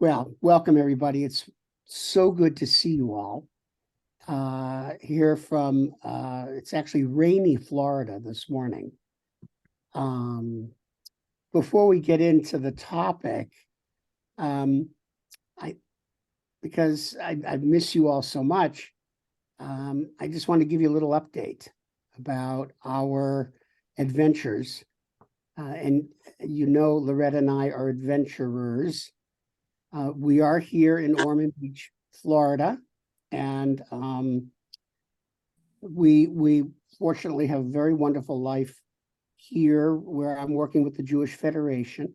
Well, welcome everybody. It's so good to see you all here from it's actually rainy Florida this morning. Um, Before we get into the topic, um, I because I miss you all so much, I just want to give you a little update about our adventures. And Loretta and I are adventurers. We are here in Ormond Beach, Florida, and we fortunately have a very wonderful life here where I'm working with the Jewish Federation.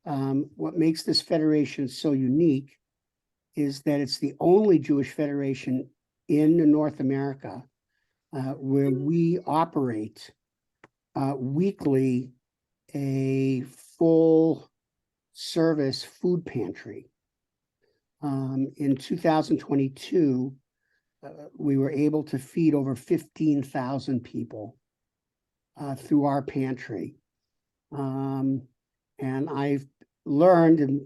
What makes this federation so unique is that it's the only Jewish federation in North America where we operate weekly a full service food pantry. In 2022, we were able to feed over 15,000 people through our pantry. And I've learned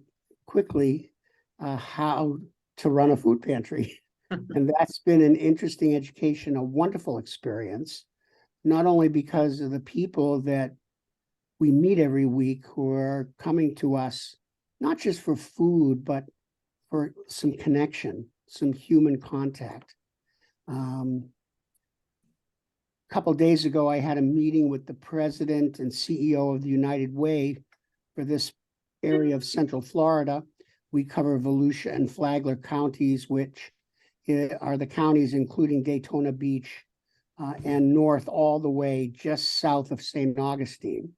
quickly how to run a food pantry. And that's been an interesting education, a wonderful experience, not only because of the people that we meet every week who are coming to us, not just for food, but for some connection, some human contact. A couple of days ago, I had a meeting with the president and CEO of the United Way for this area of Central Florida. We cover Volusia and Flagler counties, which are the counties including Daytona Beach and north all the way just south of St. Augustine.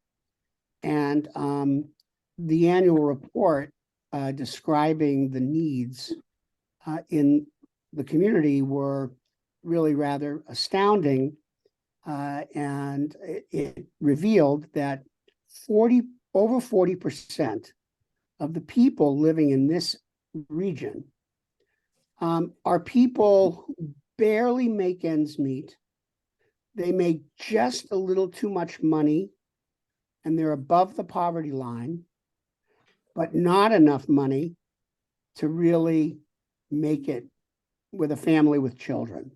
And the annual report describing the needs in the community were really rather astounding. And it revealed that over 40% of the people living in this region are people who barely make ends meet. They make just a little too much money, and they're above the poverty line, but not enough money to really make it with a family with children.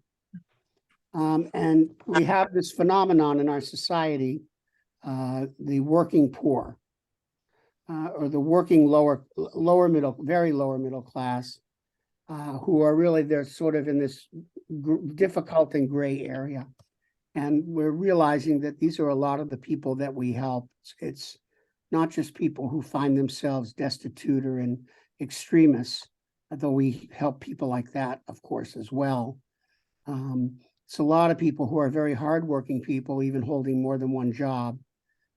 And we have this phenomenon in our society, the working poor, or the working lower middle, very lower middle class, who are really, they're sort of in this difficult and gray area. And we're realizing that these are a lot of the people that we help. It's not just people who find themselves destitute or in extremists, though we help people like that, of course, as well. It's a lot of people who are very hardworking people, even holding more than one job,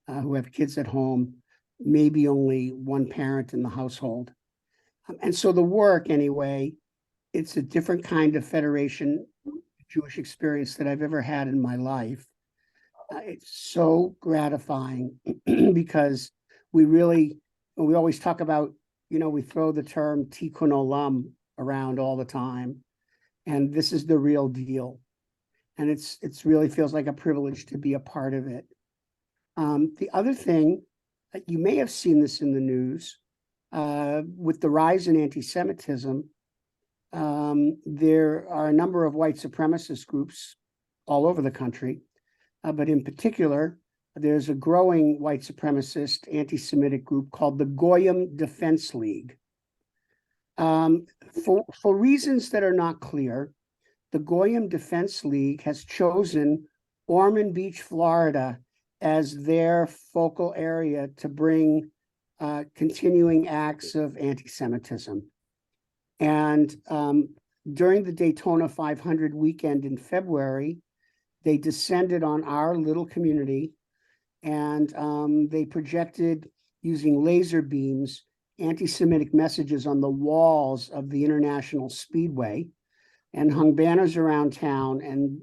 who have kids at home, maybe only one parent in the household. And so the work, anyway, it's a different kind of federation Jewish experience that I've ever had in my life. It's so gratifying because we always talk about, we throw the term tikkun olam around all the time, and this is the real deal. And it's really feels like a privilege to be a part of it. The other thing, you may have seen this in the news, with the rise in anti-Semitism, there are a number of white supremacist groups all over the country, but in particular, there's a growing white supremacist anti-Semitic group called the Goyim Defense League. For reasons that are not clear, the Goyim Defense League has chosen Ormond Beach, Florida, as their focal area to bring continuing acts of anti-Semitism. And during the Daytona 500 weekend in February, they descended on our little community, and they projected, using laser beams, anti-Semitic messages on the walls of the International Speedway, and hung banners around town. And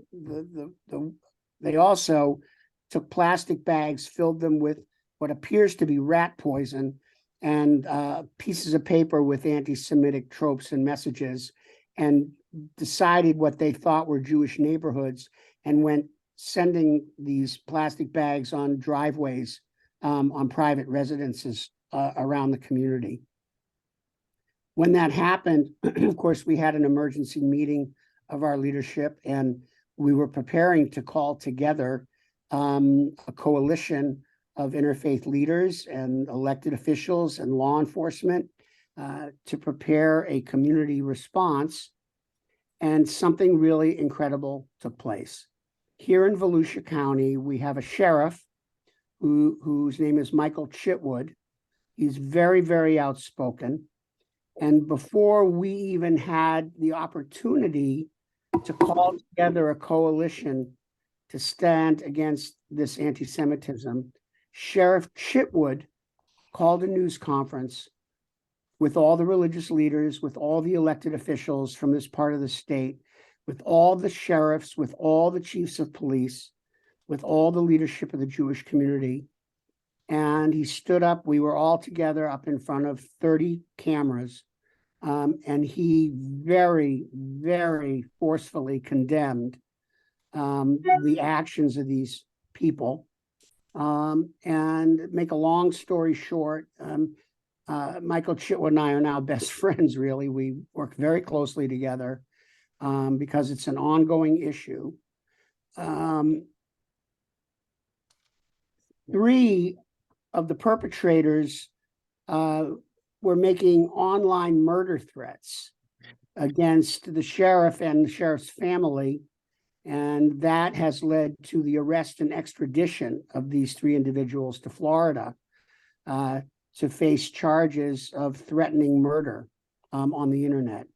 they also took plastic bags, filled them with what appears to be rat poison, and pieces of paper with anti-Semitic tropes and messages, and decided what they thought were Jewish neighborhoods, and went sending these plastic bags on driveways on private residences around the community. When that happened, of course, we had an emergency meeting of our leadership, and we were preparing to call together a coalition of interfaith leaders and elected officials and law enforcement to prepare a community response. And something really incredible took place. Here in Volusia County, we have a sheriff whose name is Michael Chitwood. He's very, very outspoken. And before we even had the opportunity to call together a coalition to stand against this anti-Semitism, Sheriff Chitwood called a news conference with all the religious leaders, with all the elected officials from this part of the state, with all the sheriffs, with all the chiefs of police, with all the leadership of the Jewish community. And he stood up. We were all together up in front of 30 cameras. And he very, very forcefully condemned the actions of these people. And make a long story short, Michael Chitwood and I are now best friends, really. We work very closely together because it's an ongoing issue. 3 of the perpetrators were making online murder threats against the sheriff and the sheriff's family. And that has led to the arrest and extradition of these 3 individuals to Florida to face charges of threatening murder on the internet.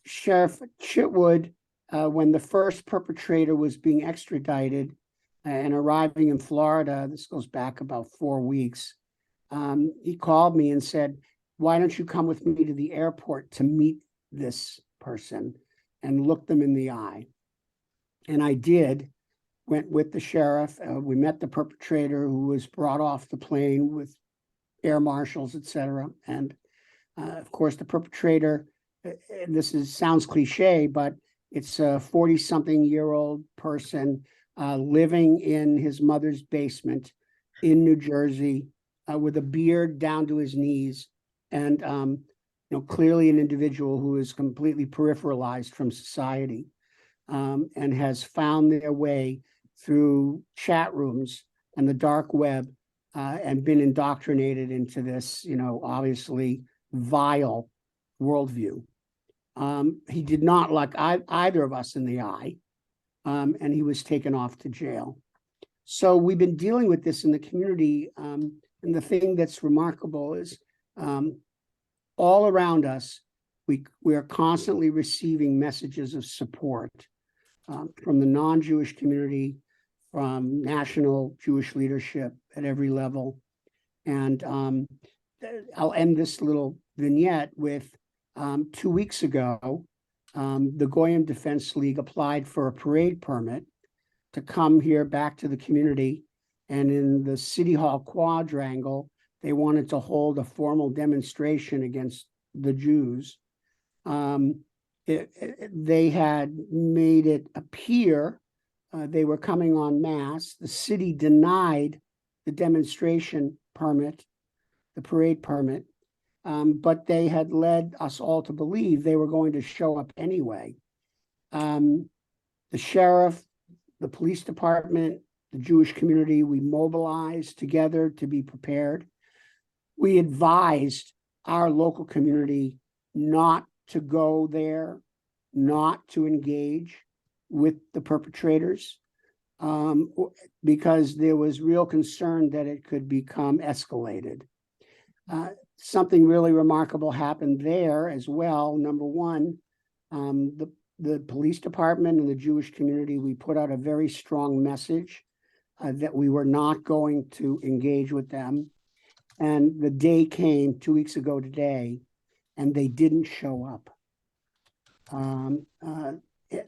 Sheriff Chitwood, when the first perpetrator was being extradited and arriving in Florida, this goes back about 4 weeks, he called me and said, "Why don't you come with me to the airport to meet this person and look them in the eye?" And I did. Went with the sheriff. We met the perpetrator, who was brought off the plane with air marshals, et cetera. And of course, the perpetrator, sounds cliche, but it's a 40-something-year-old person living in his mother's basement in New Jersey with a beard down to his knees, and clearly an individual who is completely peripheralized from society and has found their way through chat rooms and the dark web and been indoctrinated into this, obviously vile worldview. He did not look either of us in the eye, and he was taken off to jail. So we've been dealing with this in the community, and the thing that's remarkable is all around us, we are constantly receiving messages of support from the non-Jewish community, from national Jewish leadership at every level. And I'll end this little vignette with 2 weeks ago, the Goyim Defense League applied for a parade permit to come here back to the community. And in the City Hall quadrangle, they wanted to hold a formal demonstration against the Jews. They had made it appear they were coming en masse. The city denied the demonstration permit, the parade permit, but they had led us all to believe they were going to show up anyway. The sheriff, the police department, the Jewish community, we mobilized together to be prepared. We advised our local community not to go there, not to engage with the perpetrators, because there was real concern that it could become escalated. Something really remarkable happened there as well. Number one, the police department and the Jewish community, we put out a very strong message that we were not going to engage with them. And the day came 2 weeks ago today, and they didn't show up.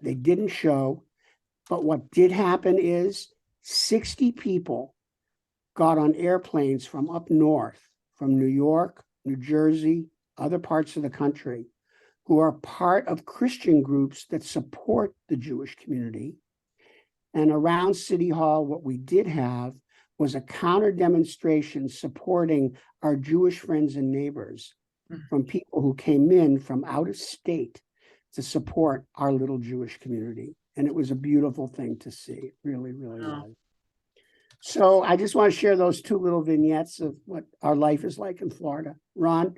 They didn't show, but what did happen is 60 people got on airplanes from up north, from New York, New Jersey, other parts of the country, who are part of Christian groups that support the Jewish community. And around City Hall, what we did have was a counter demonstration supporting our Jewish friends and neighbors. from people who came in from out of state to support our little Jewish community. And it was a beautiful thing to see. It really, really was. So I just want to share those two little vignettes of what our life is like in Florida. Ron?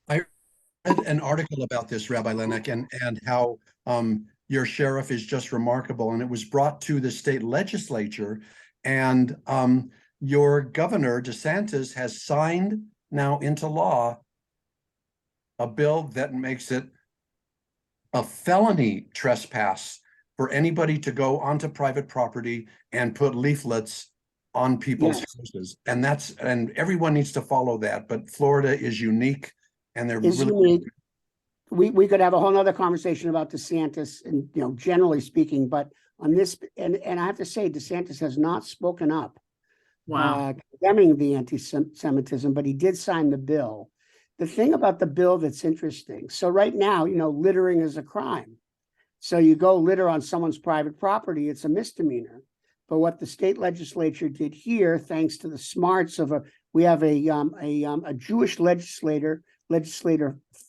I read an article about this, Rabbi Lennick, and how your sheriff is just remarkable. And it was brought to the state legislature, and your governor, DeSantis, has signed now into law a bill that makes it a felony trespass for anybody to go onto private property and put leaflets on people's houses. And everyone needs to follow that. But Florida is unique, and they're really unique. We could have a whole nother conversation about DeSantis and, you know, generally speaking, but on this, and I have to say, DeSantis has not spoken up condemning the anti-Semitism, but he did sign the bill. The thing about the bill that's interesting, so right now, you know, littering is a crime. So you go litter on someone's private property, it's a misdemeanor. But what the state legislature did here, thanks to the smarts of we have a Jewish legislator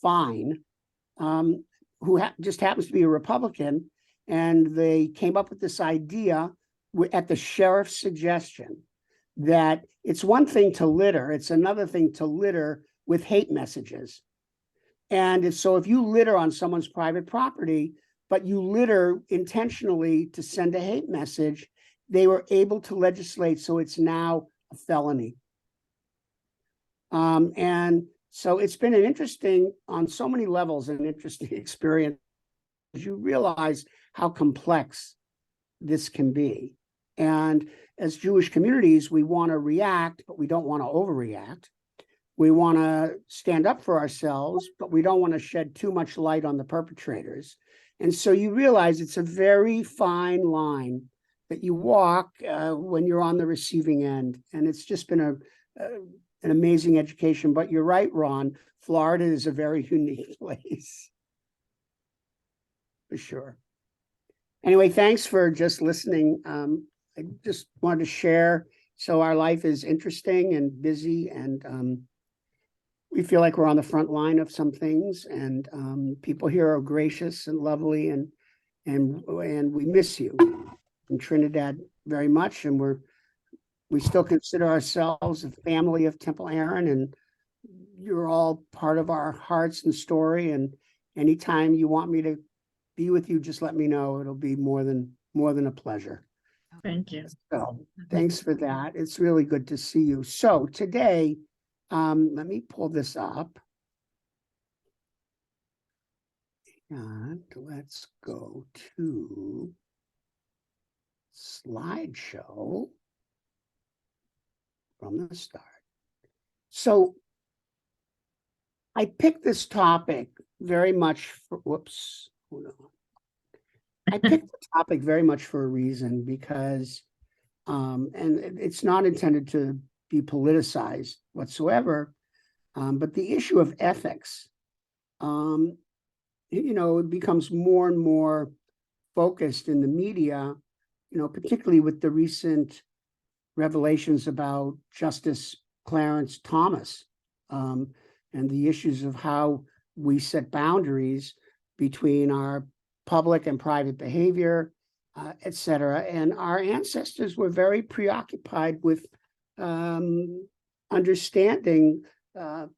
Fine, who just happens to be a Republican, and they came up with this idea at the sheriff's suggestion that it's one thing to litter, it's another thing to litter with hate messages. And so if you litter on someone's private property, but you litter intentionally to send a hate message, they were able to legislate so it's now a felony. And so it's been an interesting, on so many levels, an interesting experience. You realize how complex this can be. And as Jewish communities, we want to react, but we don't want to overreact. We want to stand up for ourselves, but we don't want to shed too much light on the perpetrators. And so you realize it's a very fine line that you walk when you're on the receiving end. And it's just been an amazing education. But you're right, Ron, Florida is a very unique place. For sure. Anyway, thanks for just listening. I just wanted to share. So our life is interesting and busy, and we feel like we're on the front line of some things, and people here are gracious and lovely, and we miss you in Trinidad very much, and we still consider ourselves a family of Temple Aaron, and you're all part of our hearts and story. And anytime you want me to be with you, just let me know. It'll be more than a pleasure. Thank you. So thanks for that. It's really good to see you. So today, let me pull this up. And let's go to slideshow from the start. So I picked this topic very much for, whoops, hold on. I picked the topic very much for a reason, because, and it's not intended to be politicized whatsoever, but the issue of ethics, you know, it becomes more and more focused in the media, you know, particularly with the recent revelations about Justice Clarence Thomas, and the issues of how we set boundaries between our public and private behavior, et cetera. And our ancestors were very preoccupied with understanding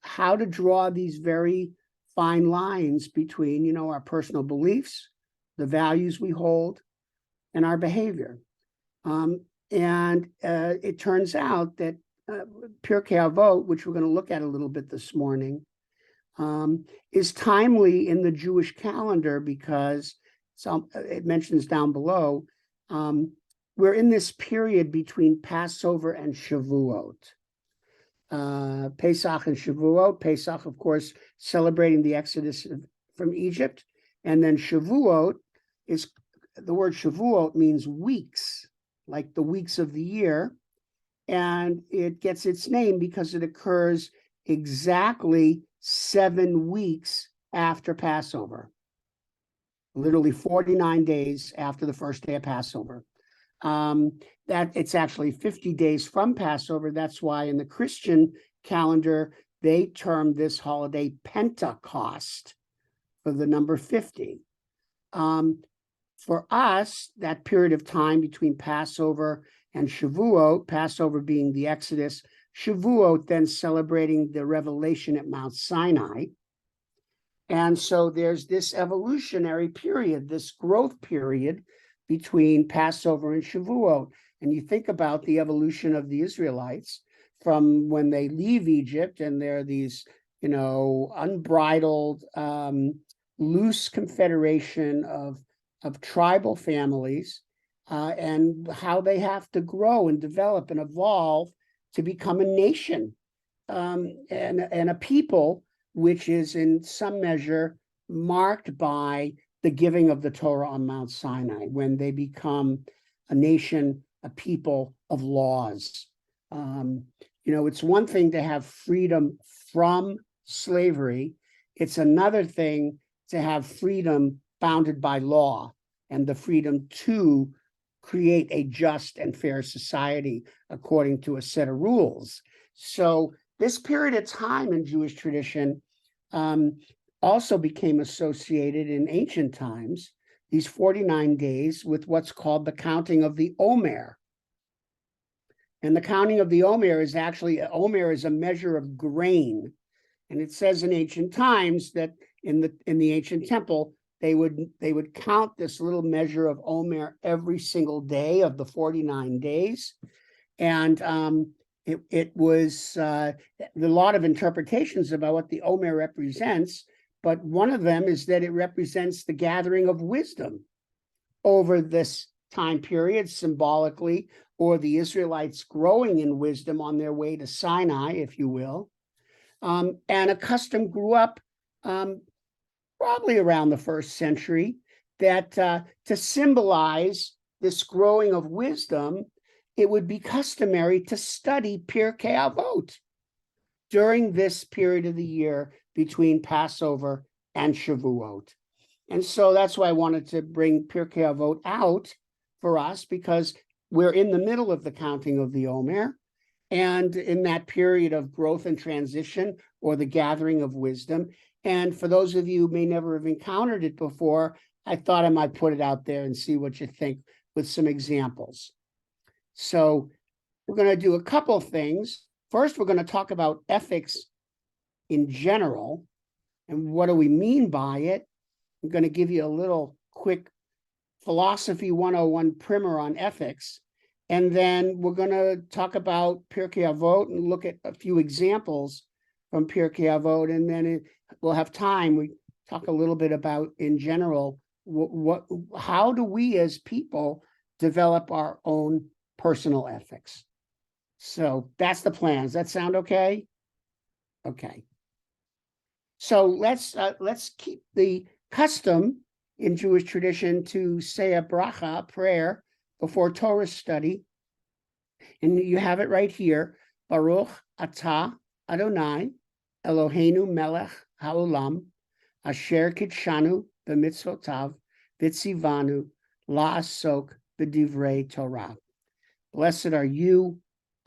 how to draw these very fine lines between, you know, our personal beliefs, the values we hold, and our behavior. And it turns out that Pirke Avot, which we're going to look at a little bit this morning, is timely in the Jewish calendar, because it mentions down below, we're in this period between Passover and Shavuot. Pesach and Shavuot. Pesach, of course, celebrating the Exodus from Egypt. And then Shavuot is, the word Shavuot means weeks, like the weeks of the year. And it gets its name because it occurs exactly 7 weeks after Passover. Literally 49 days after the first day of Passover. that it's actually 50 days from Passover. That's why in the Christian calendar, they term this holiday Pentecost for the number 50. For us, that period of time between Passover and Shavuot, Passover being the Exodus, Shavuot then celebrating the revelation at Mount Sinai. And so there's this evolutionary period, this growth period between Passover and Shavuot. And you think about the evolution of the Israelites from when they leave Egypt and they're these, unbridled, loose confederation of tribal families, and how they have to grow and develop and evolve to become a nation, and a people which is in some measure marked by the giving of the Torah on Mount Sinai, when they become a nation, a people of laws. It's one thing to have freedom from slavery. It's another thing to have freedom bounded by law and the freedom to create a just and fair society according to a set of rules. So this period of time in Jewish tradition also became associated in ancient times, these 49 days, with what's called the counting of the Omer. And the counting of the Omer is a measure of grain. And it says in ancient times that in the ancient temple, they would count this little measure of Omer every single day of the 49 days. And it was a lot of interpretations about what the Omer represents, but one of them is that it represents the gathering of wisdom over this time period symbolically, or the Israelites growing in wisdom on their way to Sinai, if you will. And a custom grew up probably around the 1st century that to symbolize this growing of wisdom, it would be customary to study Pirke Avot during this period of the year between Passover and Shavuot. And so that's why I wanted to bring Pirke Avot out for us, because we're in the middle of the counting of the Omer, and in that period of growth and transition, or the gathering of wisdom. And for those of you who may never have encountered it before, I thought I might put it out there and see what you think with some examples. So we're going to do a couple of things. First, we're going to talk about ethics in general, and what do we mean by it. I'm going to give you a little quick Philosophy 101 primer on ethics. And then we're going to talk about Pirke Avot and look at a few examples from Pirke Avot. And then we'll have time. We talk a little bit about, in general, how do we as people develop our own personal ethics? So that's the plan. Does that sound okay? Okay. So let's keep the custom in Jewish tradition to say a bracha, a prayer, before Torah study. And you have it right here. Baruch atah Adonai Eloheinu melech haolam asher kitshanu b'mitzvotav v'tzivanu la'asok b'divrei Torah. Blessed are you,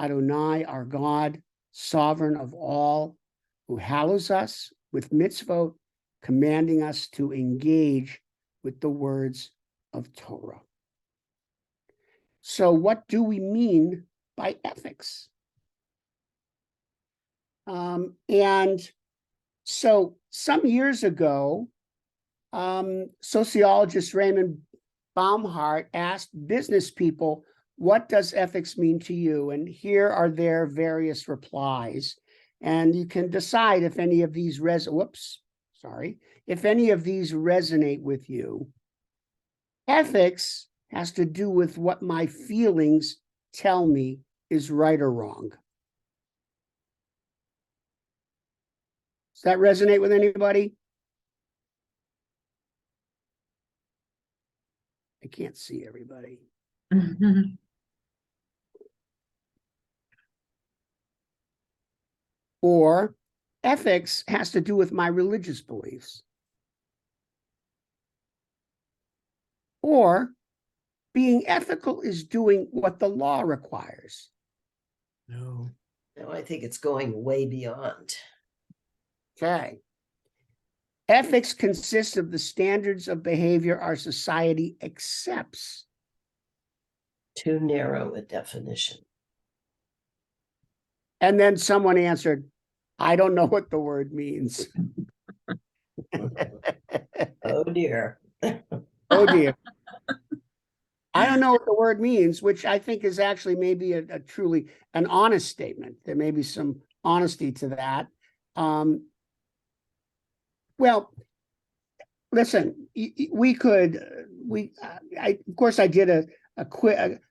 Adonai, our God, sovereign of all, who hallows us with mitzvot, commanding us to engage with the words of Torah. So what do we mean by ethics? And so some years ago, sociologist Raymond Baumhart asked business people, what does ethics mean to you? And here are their various replies. And you can decide if any of these if any of these resonate with you. Ethics has to do with what my feelings tell me is right or wrong. Does that resonate with anybody? I can't see everybody. Or ethics has to do with my religious beliefs. Or being ethical is doing what the law requires. No. No, I think it's going way beyond. Okay. Ethics consists of the standards of behavior our society accepts. Too narrow a definition. And then someone answered, I don't know what the word means. Oh dear. Oh dear. I don't know what the word means, which I think is actually maybe a truly an honest statement. There may be some honesty to that. Well, listen, we could, of course, I did a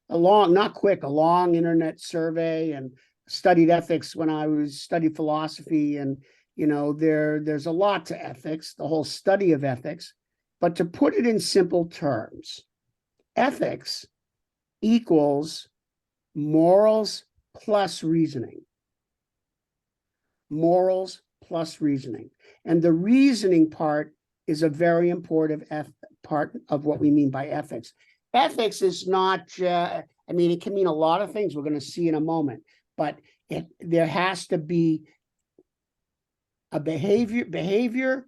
long internet survey and studied ethics when I studied philosophy. And, there's a lot to ethics, the whole study of ethics. But to put it in simple terms, ethics equals morals plus reasoning. Morals plus reasoning. And the reasoning part is a very important part of what we mean by ethics. Ethics is not, it can mean a lot of things we're going to see in a moment, but there has to be a behavior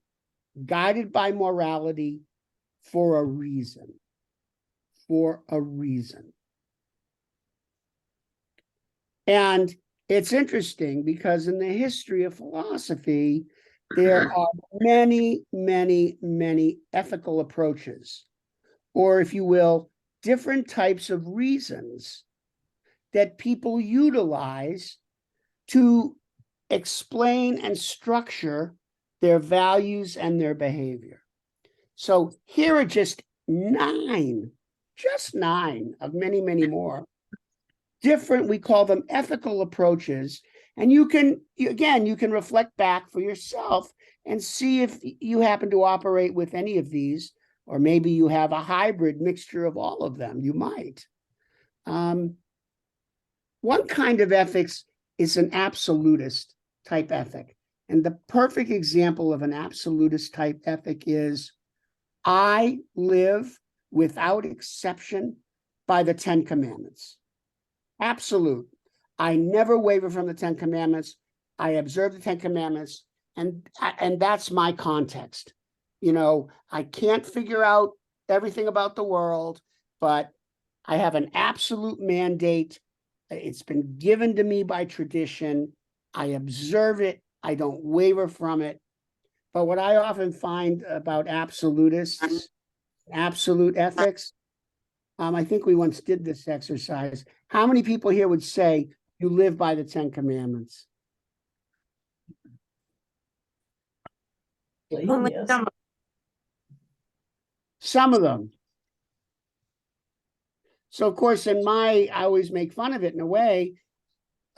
guided by morality for a reason. For a reason. And it's interesting because in the history of philosophy, there are many, many, many ethical approaches, or if you will, different types of reasons that people utilize to explain and structure their values and their behavior. So here are just nine of many, many more different, we call them ethical approaches. And you can reflect back for yourself and see if you happen to operate with any of these, or maybe you have a hybrid mixture of all of them. You might. One kind of ethics is an absolutist type ethic. And the perfect example of an absolutist type ethic is, I live without exception by the 10 Commandments. Absolute. I never waver from the 10 Commandments. I observe the 10 Commandments, and that's my context. I can't figure out everything about the world, but I have an absolute mandate. It's been given to me by tradition. I observe it. I don't waver from it. But what I often find about absolutists, absolute ethics, I think we once did this exercise. How many people here would say you live by the 10 Commandments? Only yes. Some of them. So, of course, I always make fun of it in a way.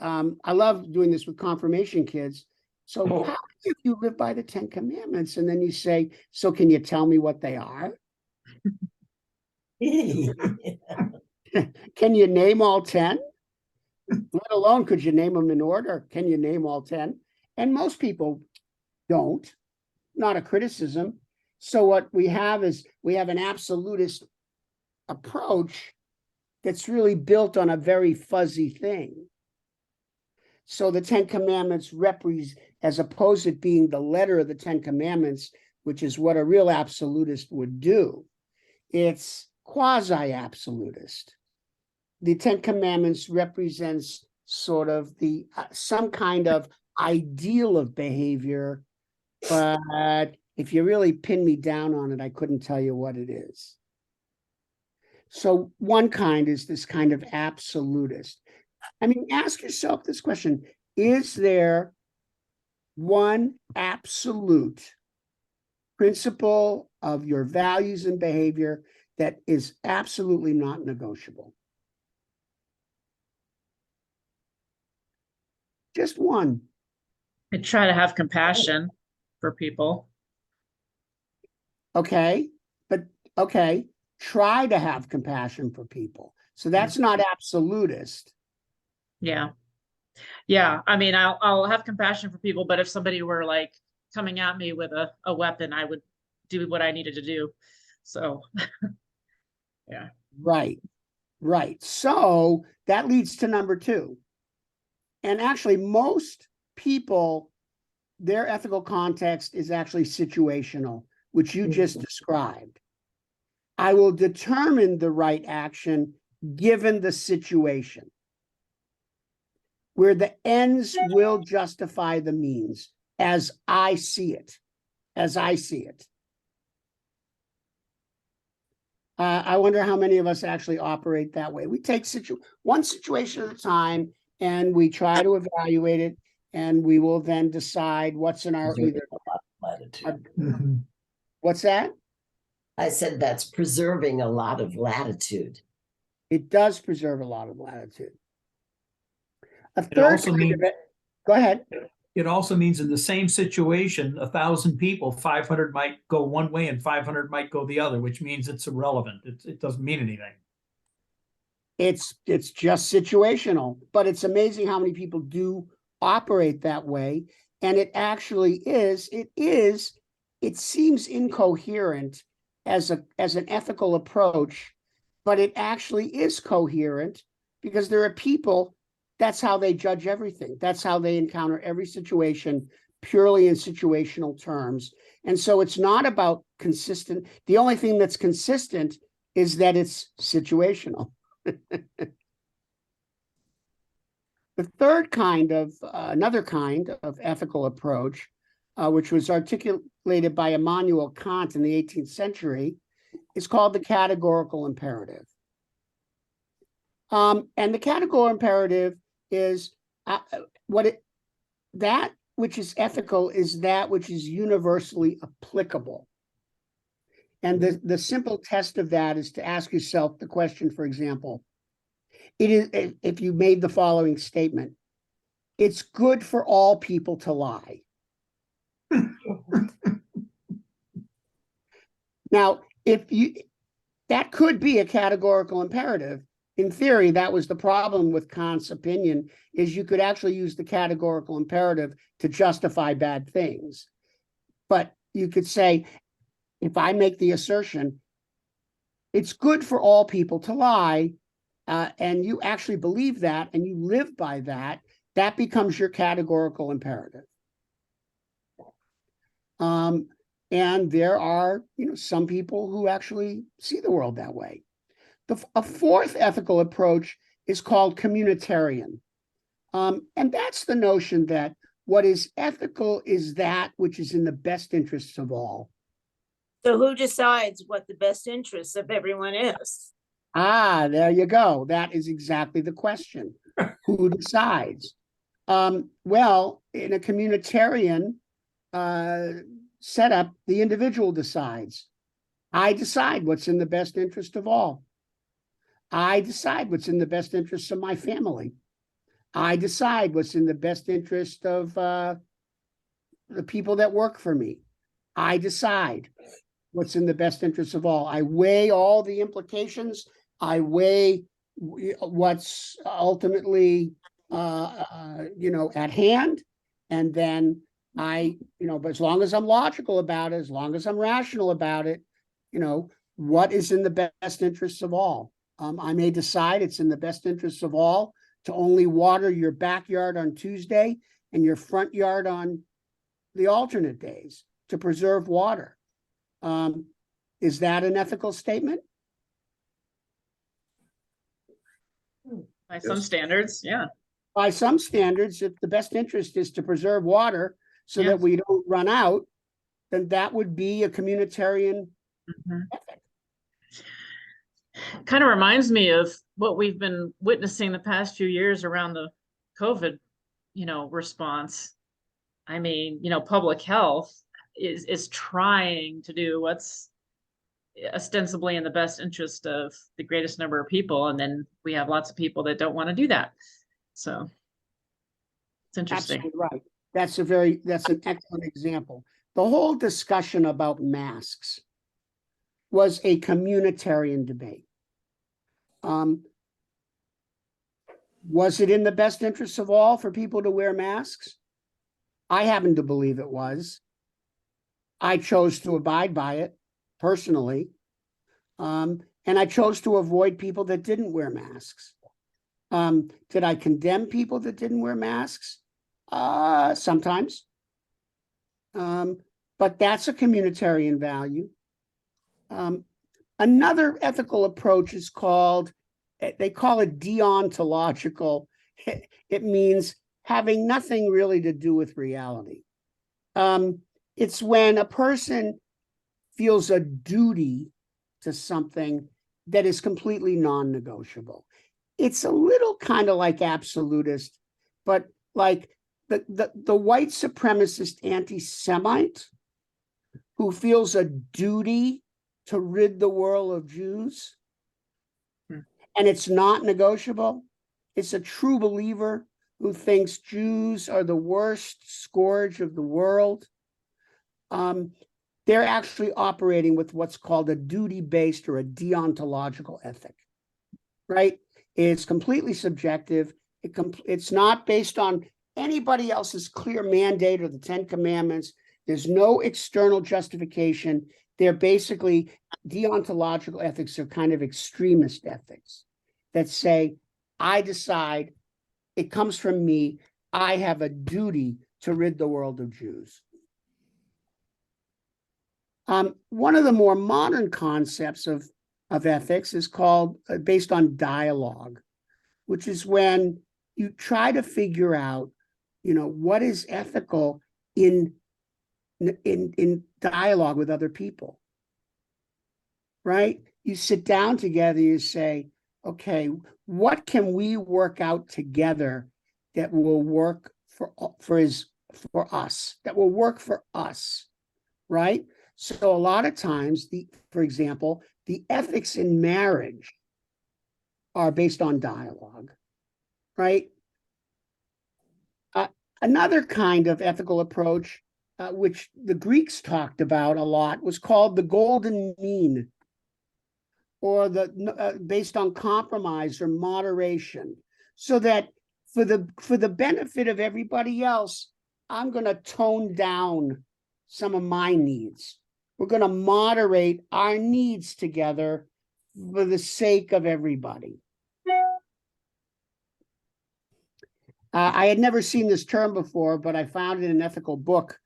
I love doing this with confirmation kids. So how if you live by the 10 Commandments? And then you say, so can you tell me what they are? Can you name all 10? Let alone could you name them in order? Can you name all 10? And most people don't. Not a criticism. So what we have is we have an absolutist approach that's really built on a very fuzzy thing. So the 10 Commandments represent, as opposed to being the letter of the 10 Commandments, which is what a real absolutist would do, it's quasi-absolutist. The 10 Commandments represents sort of some kind of ideal of behavior, but if you really pin me down on it, I couldn't tell you what it is. So one kind is this kind of absolutist. Ask yourself this question: is there one absolute principle of your values and behavior that is absolutely not negotiable? Just one. I try to have compassion for people. Okay, try to have compassion for people. So that's not absolutist. Yeah. I'll have compassion for people, but if somebody were like coming at me with a weapon, I would do what I needed to do. So Right, right. So that leads to number two. And actually, most people, their ethical context is actually situational, which you just described. I will determine the right action given the situation, where the ends will justify the means, as I see it, as I see it. I wonder how many of us actually operate that way. We take one situation at a time, and we try to evaluate it, and we will then decide what's in our Preserving either. a lot of latitude. Mhm. What's that? I said that's preserving a lot of latitude. It does preserve a lot of latitude. A It third also kind means of it. Go ahead. it also means in the same situation, 1,000 people, 500 might go one way and 500 might go the other, which means it's irrelevant. It doesn't mean anything. It's just situational, but it's amazing how many people do operate that way. And it actually is, it seems incoherent as an ethical approach, but it actually is coherent because there are people, that's how they judge everything. That's how they encounter every situation purely in situational terms. And so it's not about consistent. The only thing that's consistent is that it's situational. The third kind of, another kind of ethical approach, which was articulated by Immanuel Kant in the 18th century, is called the categorical imperative. And the categorical imperative is that which is ethical is that which is universally applicable. And the simple test of that is to ask yourself the question, for example, it is, if you made the following statement, it's good for all people to lie. Now, that could be a categorical imperative. In theory, that was the problem with Kant's opinion, is you could actually use the categorical imperative to justify bad things. But you could say, if I make the assertion, it's good for all people to lie, and you actually believe that and you live by that, that becomes your categorical imperative. And there are, some people who actually see the world that way. A fourth ethical approach is called communitarian. And that's the notion that what is ethical is that which is in the best interests of all. So who decides what the best interests of everyone is? Ah, there you go. That is exactly the question. Who decides? Well, in a communitarian setup, the individual decides. I decide what's in the best interest of all. I decide what's in the best interest of my family. I decide what's in the best interest of the people that work for me. I decide what's in the best interest of all. I weigh all the implications. I weigh what's ultimately, at hand. And then but as long as I'm logical about it, as long as I'm rational about it, what is in the best interests of all? I may decide it's in the best interests of all to only water your backyard on Tuesday and your front yard on the alternate days to preserve water. Is that an ethical statement? By some standards, yeah. By some standards, if the best interest is to preserve water so Yeah. that we don't run out, then that would be a communitarian Mhm. ethic. Kind of reminds me of what we've been witnessing the past few years around the COVID, response. I mean, public health is trying to do what's ostensibly in the best interest of the greatest number of people, and then we have lots of people that don't want to do that. So it's interesting. Absolutely right. That's an excellent example. The whole discussion about masks was a communitarian debate. Was it in the best interest of all for people to wear masks? I happen to believe it was. I chose to abide by it personally. And And I chose to avoid people that didn't wear masks. Did I condemn people that didn't wear masks? Sometimes. But that's a communitarian value. Another ethical approach is called, they call it deontological. It means having nothing really to do with reality. It's when a person feels a duty to something that is completely non-negotiable. It's a little kind of like absolutist, but like the white supremacist anti-Semite who feels a duty to rid the world of Jews, and it's not negotiable. It's a true believer who thinks Jews are the worst scourge of the world. They're actually operating with what's called a duty-based or a deontological ethic, right? It's completely subjective. It's not based on anybody else's clear mandate or the Ten Commandments. There's no external justification. They're basically, deontological ethics are kind of extremist ethics that say, I decide, it comes from me, I have a duty to rid the world of Jews. One of the more modern concepts of ethics is called, based on dialogue, which is when you try to figure out, what is ethical in dialogue with other people, right? You sit down together, you say, okay, what can we work out together that will work for us, that will work for us, right? So a lot of times, for example, the ethics in marriage are based on dialogue, right? Another kind of ethical approach, which the Greeks talked about a lot, was called the golden mean, or based on compromise or moderation, so that for the benefit of everybody else, I'm going to tone down some of my needs. We're going to moderate our needs together for the sake of everybody. I had never seen this term before, but I found it in an ethical book,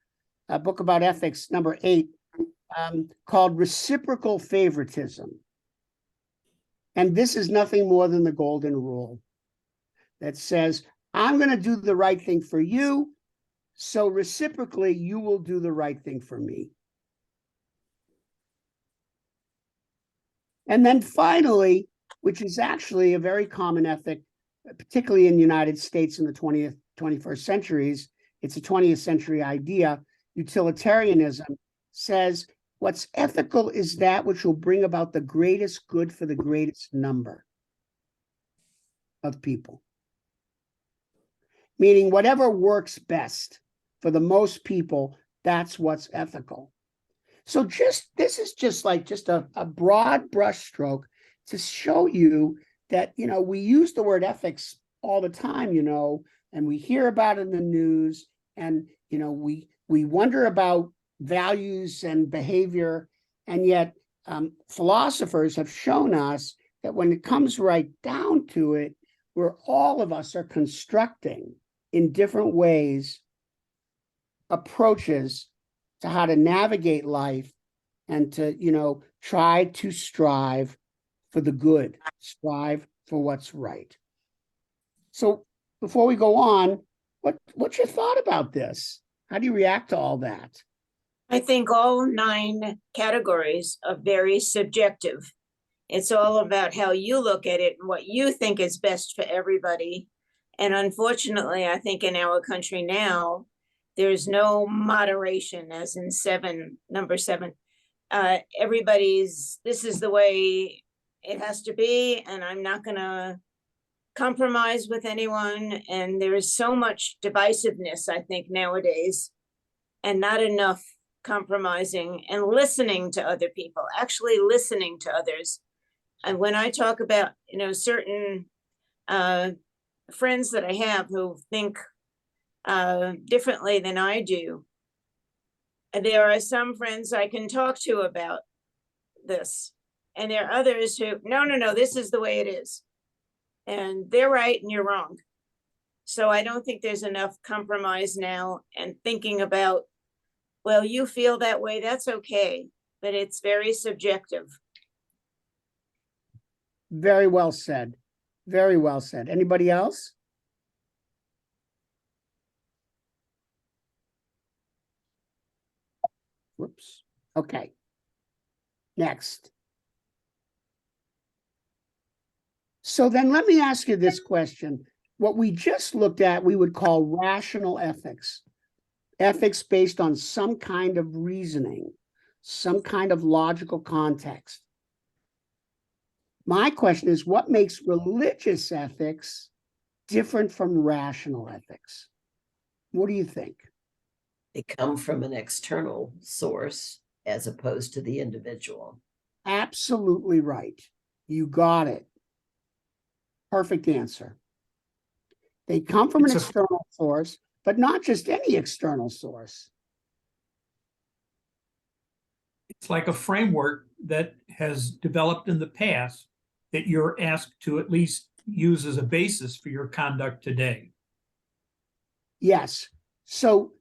a book about ethics, number 8, called Reciprocal Favoritism. And this is nothing more than the golden rule that says, I'm going to do the right thing for you, so reciprocally, you will do the right thing for me. And then finally, which is actually a very common ethic, particularly in the United States in the 20th, 21st centuries, it's a 20th century idea, utilitarianism says, what's ethical is that which will bring about the greatest good for the greatest number of people. Meaning whatever works best for the most people, that's what's ethical. So this is just a broad brushstroke to show you that, we use the word ethics all the time, and we hear about it in the news, and, we wonder about values and behavior, and yet philosophers have shown us that when it comes right down to it, where all of us are constructing in different ways approaches to how to navigate life and to, try to strive for the good, strive for what's right. So before we go on, what's your thought about this? How do you react to all that? I think all 9 categories are very subjective. It's all about how you look at it and what you think is best for everybody. And unfortunately, I think in our country now, there's no moderation, as in number 7. This is the way it has to be, and I'm not going to compromise with anyone. And there is so much divisiveness, I think, nowadays, and not enough compromising and listening to other people, actually listening to others. And when I talk about, certain friends that I have who think differently than I do, and there are some friends I can talk to about this, And there are others who, no, this is the way it is. And they're right and you're wrong. So I don't think there's enough compromise now and thinking about, well, you feel that way, that's okay, but it's very subjective. Very well said. Very well said. Anybody else? Whoops. Okay. Next. So then let me ask you this question. What we just looked at, we would call rational ethics. Ethics based on some kind of reasoning, some kind of logical context. My question is, what makes religious ethics different from rational ethics? What do you think? They come from an external source as opposed to the individual. Absolutely right. You got it. Perfect answer. They come from an external source, but not just any external source. It's like a framework that has developed in the past that you're asked to at least use as a basis for your conduct today. Yes. So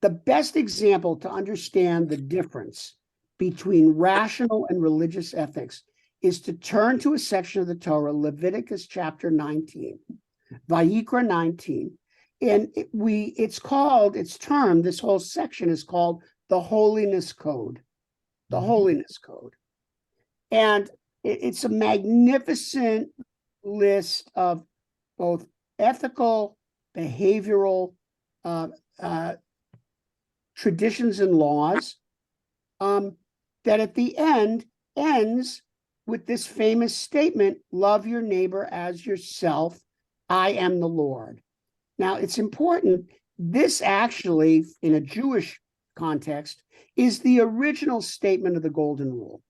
the best example to understand the difference between rational and religious ethics is to turn to a section of the Torah, Leviticus chapter 19, Vayikra 19. And it's termed, this whole section is called the Holiness Code. The Holiness Code. And it's a magnificent list of both ethical, behavioral traditions and laws that at the end ends with this famous statement, love your neighbor as yourself, I am the Lord. Now, it's important, this actually, in a Jewish context, is the original statement of the Golden Rule.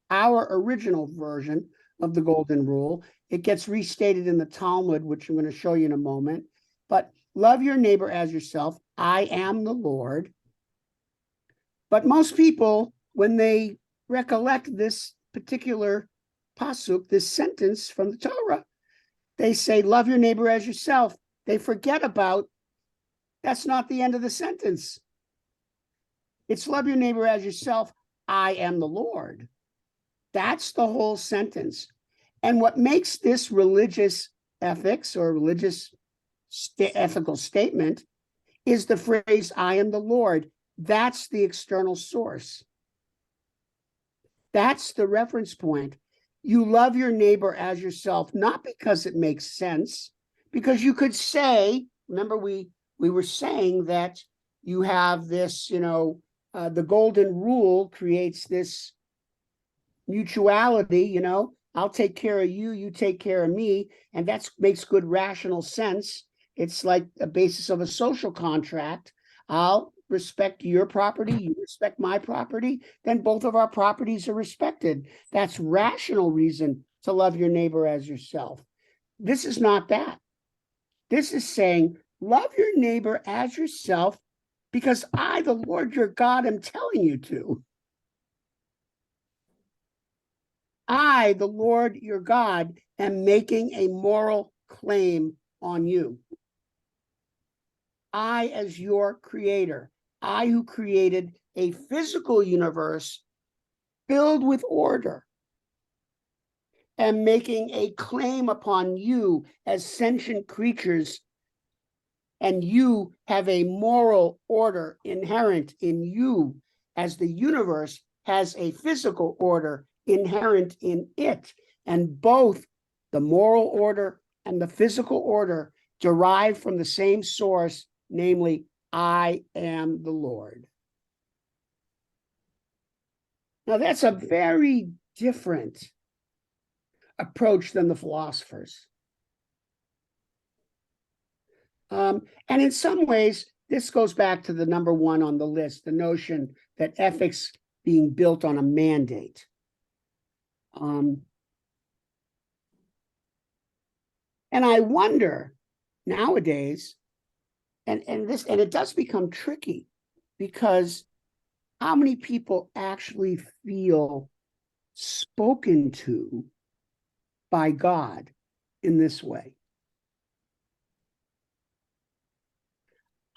Our original version of the Golden Rule. It gets restated in the Talmud, which I'm going to show you in a moment. But love your neighbor as yourself. I am the Lord. But most people, when they recollect this particular pasuk, this sentence from the Torah, they say, love your neighbor as yourself. They forget about, that's not the end of the sentence. It's love your neighbor as yourself. I am the Lord. That's the whole sentence. And what makes this religious ethics or religious ethical statement is the phrase, I am the Lord. That's the external source. That's the reference point. You love your neighbor as yourself, not because it makes sense, because you could say, remember we were saying that you have this, the Golden Rule creates this mutuality, I'll take care of you, you take care of me, and that makes good rational sense. It's like a basis of a social contract. I'll respect your property, you respect my property, then both of our properties are respected. That's rational reason to love your neighbor as yourself. This is not that. This is saying, love your neighbor as yourself because I, the Lord your God, am telling you to. I, the Lord your God, am making a moral claim on you. I, as your creator, I who created a physical universe filled with order, am making a claim upon you as sentient creatures, and you have a moral order inherent in you as the universe has a physical order inherent in it. And both the moral order and the physical order derive from the same source, namely, I am the Lord. Now, that's a very different approach than the philosophers. And in some ways, this goes back to the number one on the list, the notion that ethics being built on a mandate. And I wonder nowadays, and it does become tricky, because how many people actually feel spoken to by God in this way.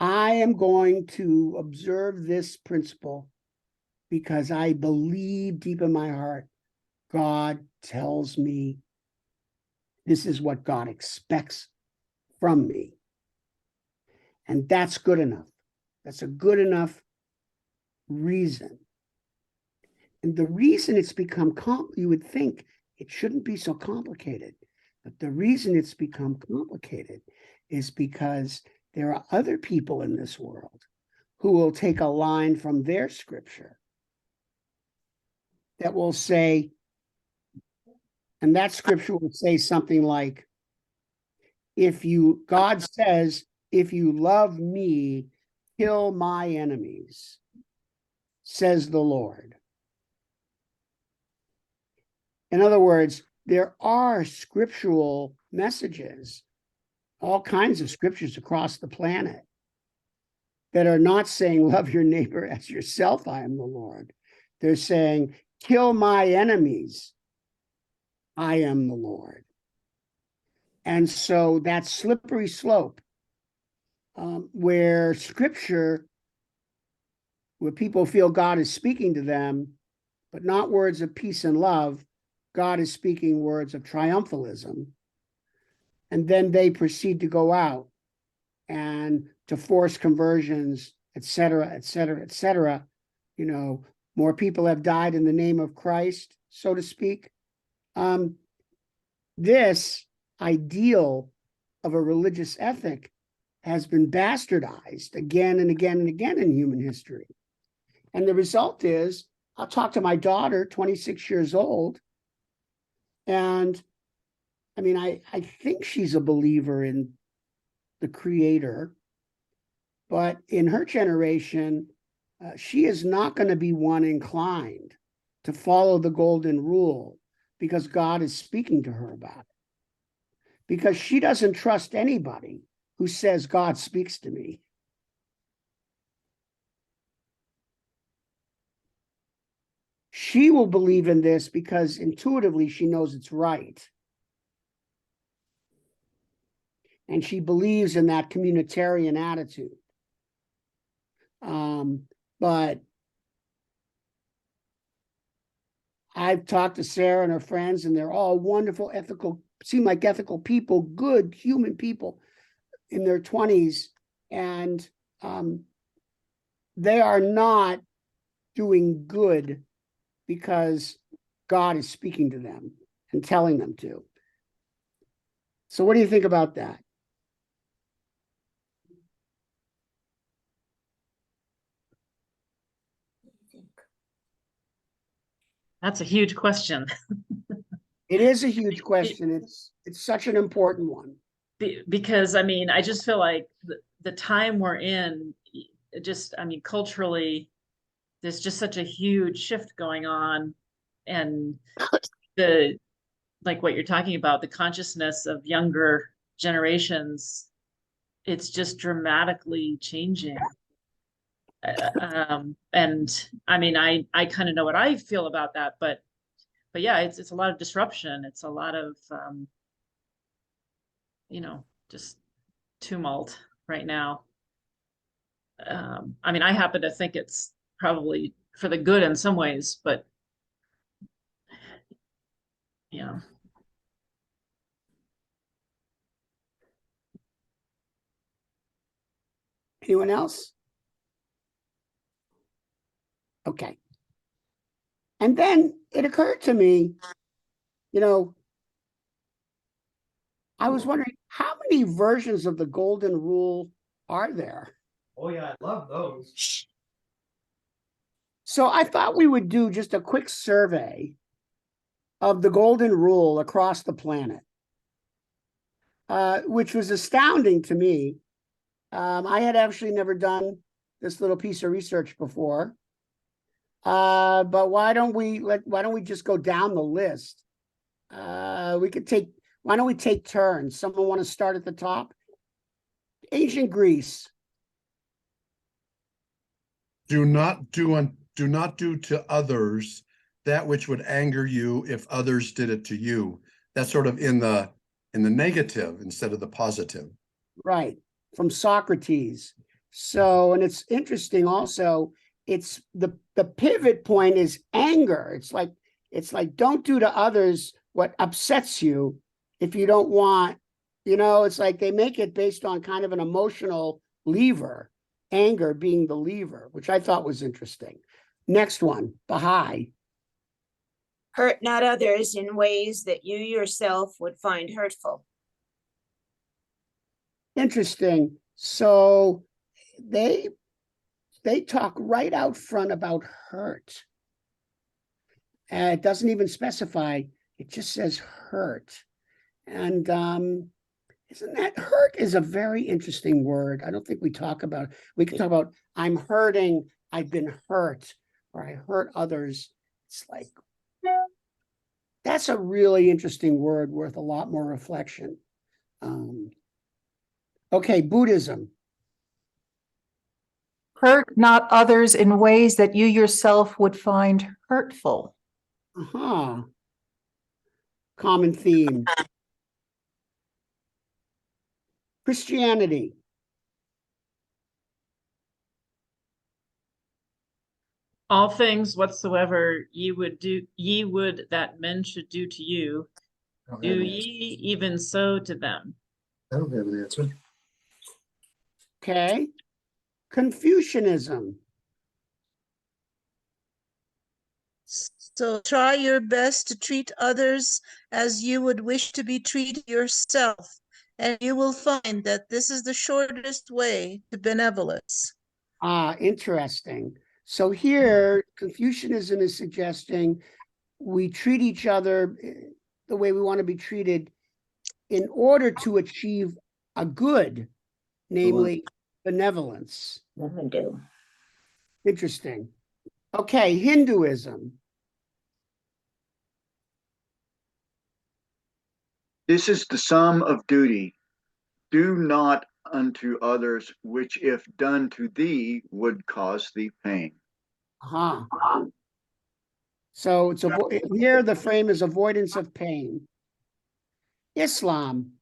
I am going to observe this principle because I believe deep in my heart, God tells me this is what God expects from me. And that's good enough. That's a good enough reason. And the reason it's become, you would think it shouldn't be so complicated, but the reason it's become complicated is because there are other people in this world who will take a line from their scripture that will say, and that scripture will say something like, God says, if you love me, kill my enemies, says the Lord. In other words, there are scriptural messages, all kinds of scriptures across the planet that are not saying, love your neighbor as yourself, I am the Lord. They're saying, kill my enemies, I am the Lord. And so that slippery slope where scripture, where people feel God is speaking to them, but not words of peace and love, God is speaking words of triumphalism. And then they proceed to go out and to force conversions, et cetera, et cetera, et cetera. You know, more people have died in the name of Christ, so to speak. This ideal of a religious ethic has been bastardized again and again and again in human history. And the result is, I'll talk to my daughter, 26 years old, and I mean, I think she's a believer in the Creator, but in her generation, she is not going to be one inclined to follow the golden rule because God is speaking to her about it. Because she doesn't trust anybody who says God speaks to me. She will believe in this because intuitively she knows it's right. And she believes in that communitarian attitude. But I've talked to Sarah and her friends, and they're all wonderful, ethical, seem like ethical people, good human people in their 20s. And they are not doing good because God is speaking to them and telling them to. So what do you think about that? That's a huge question. It is a huge question. It's such an important one. Because I mean, I just feel like the time we're in, culturally, there's just such a huge shift going on. And like what you're talking about, the consciousness of younger generations, it's just dramatically changing. And I mean, I kind of know what I feel about that, but yeah, it's a lot of disruption. It's a lot of, just tumult right now. I mean, I happen to think it's probably for the good in some ways, but yeah. Anyone else? Okay. And then it occurred to me, I was wondering how many versions of the golden rule are there? Oh yeah, I love those. So I thought we would do just a quick survey of the golden rule across the planet, which was astounding to me. I had actually never done this little piece of research before. But why don't we just go down the list? Why don't we take turns? Someone want to start at the top? Ancient Greece. Do not do to others that which would anger you if others did it to you. That's sort of in the negative instead of the positive. Right, from Socrates. So, and it's interesting also, it's the pivot point is anger. It's like don't do to others what upsets you if you don't want, it's like they make it based on kind of an emotional lever, anger being the lever, which I thought was interesting. Next one, Baha'i. Hurt not others in ways that you yourself would find hurtful. Interesting. So they talk right out front about hurt. And it doesn't even specify, it just says hurt. And isn't that hurt is a very interesting word. I don't think we talk about it. We can talk about I'm hurting, I've been hurt, or I hurt others. It's like that's a really interesting word worth a lot more reflection. Okay, Buddhism. Hurt not others in ways that you yourself would find hurtful. Common theme. Christianity. All things whatsoever ye would that men should do to you, do ye even so to them. I don't have an answer. Okay. Confucianism. So try your best to treat others as you would wish to be treated yourself, and you will find that this is the shortest way to benevolence. Interesting. So here, Confucianism is suggesting we treat each other the way we want to be treated in order to achieve a good, namely benevolence. Women do. Interesting. Okay, Hinduism. This is the sum of duty. Do not unto others, which if done to thee would cause thee pain. So it's here the frame is avoidance of pain. Islam.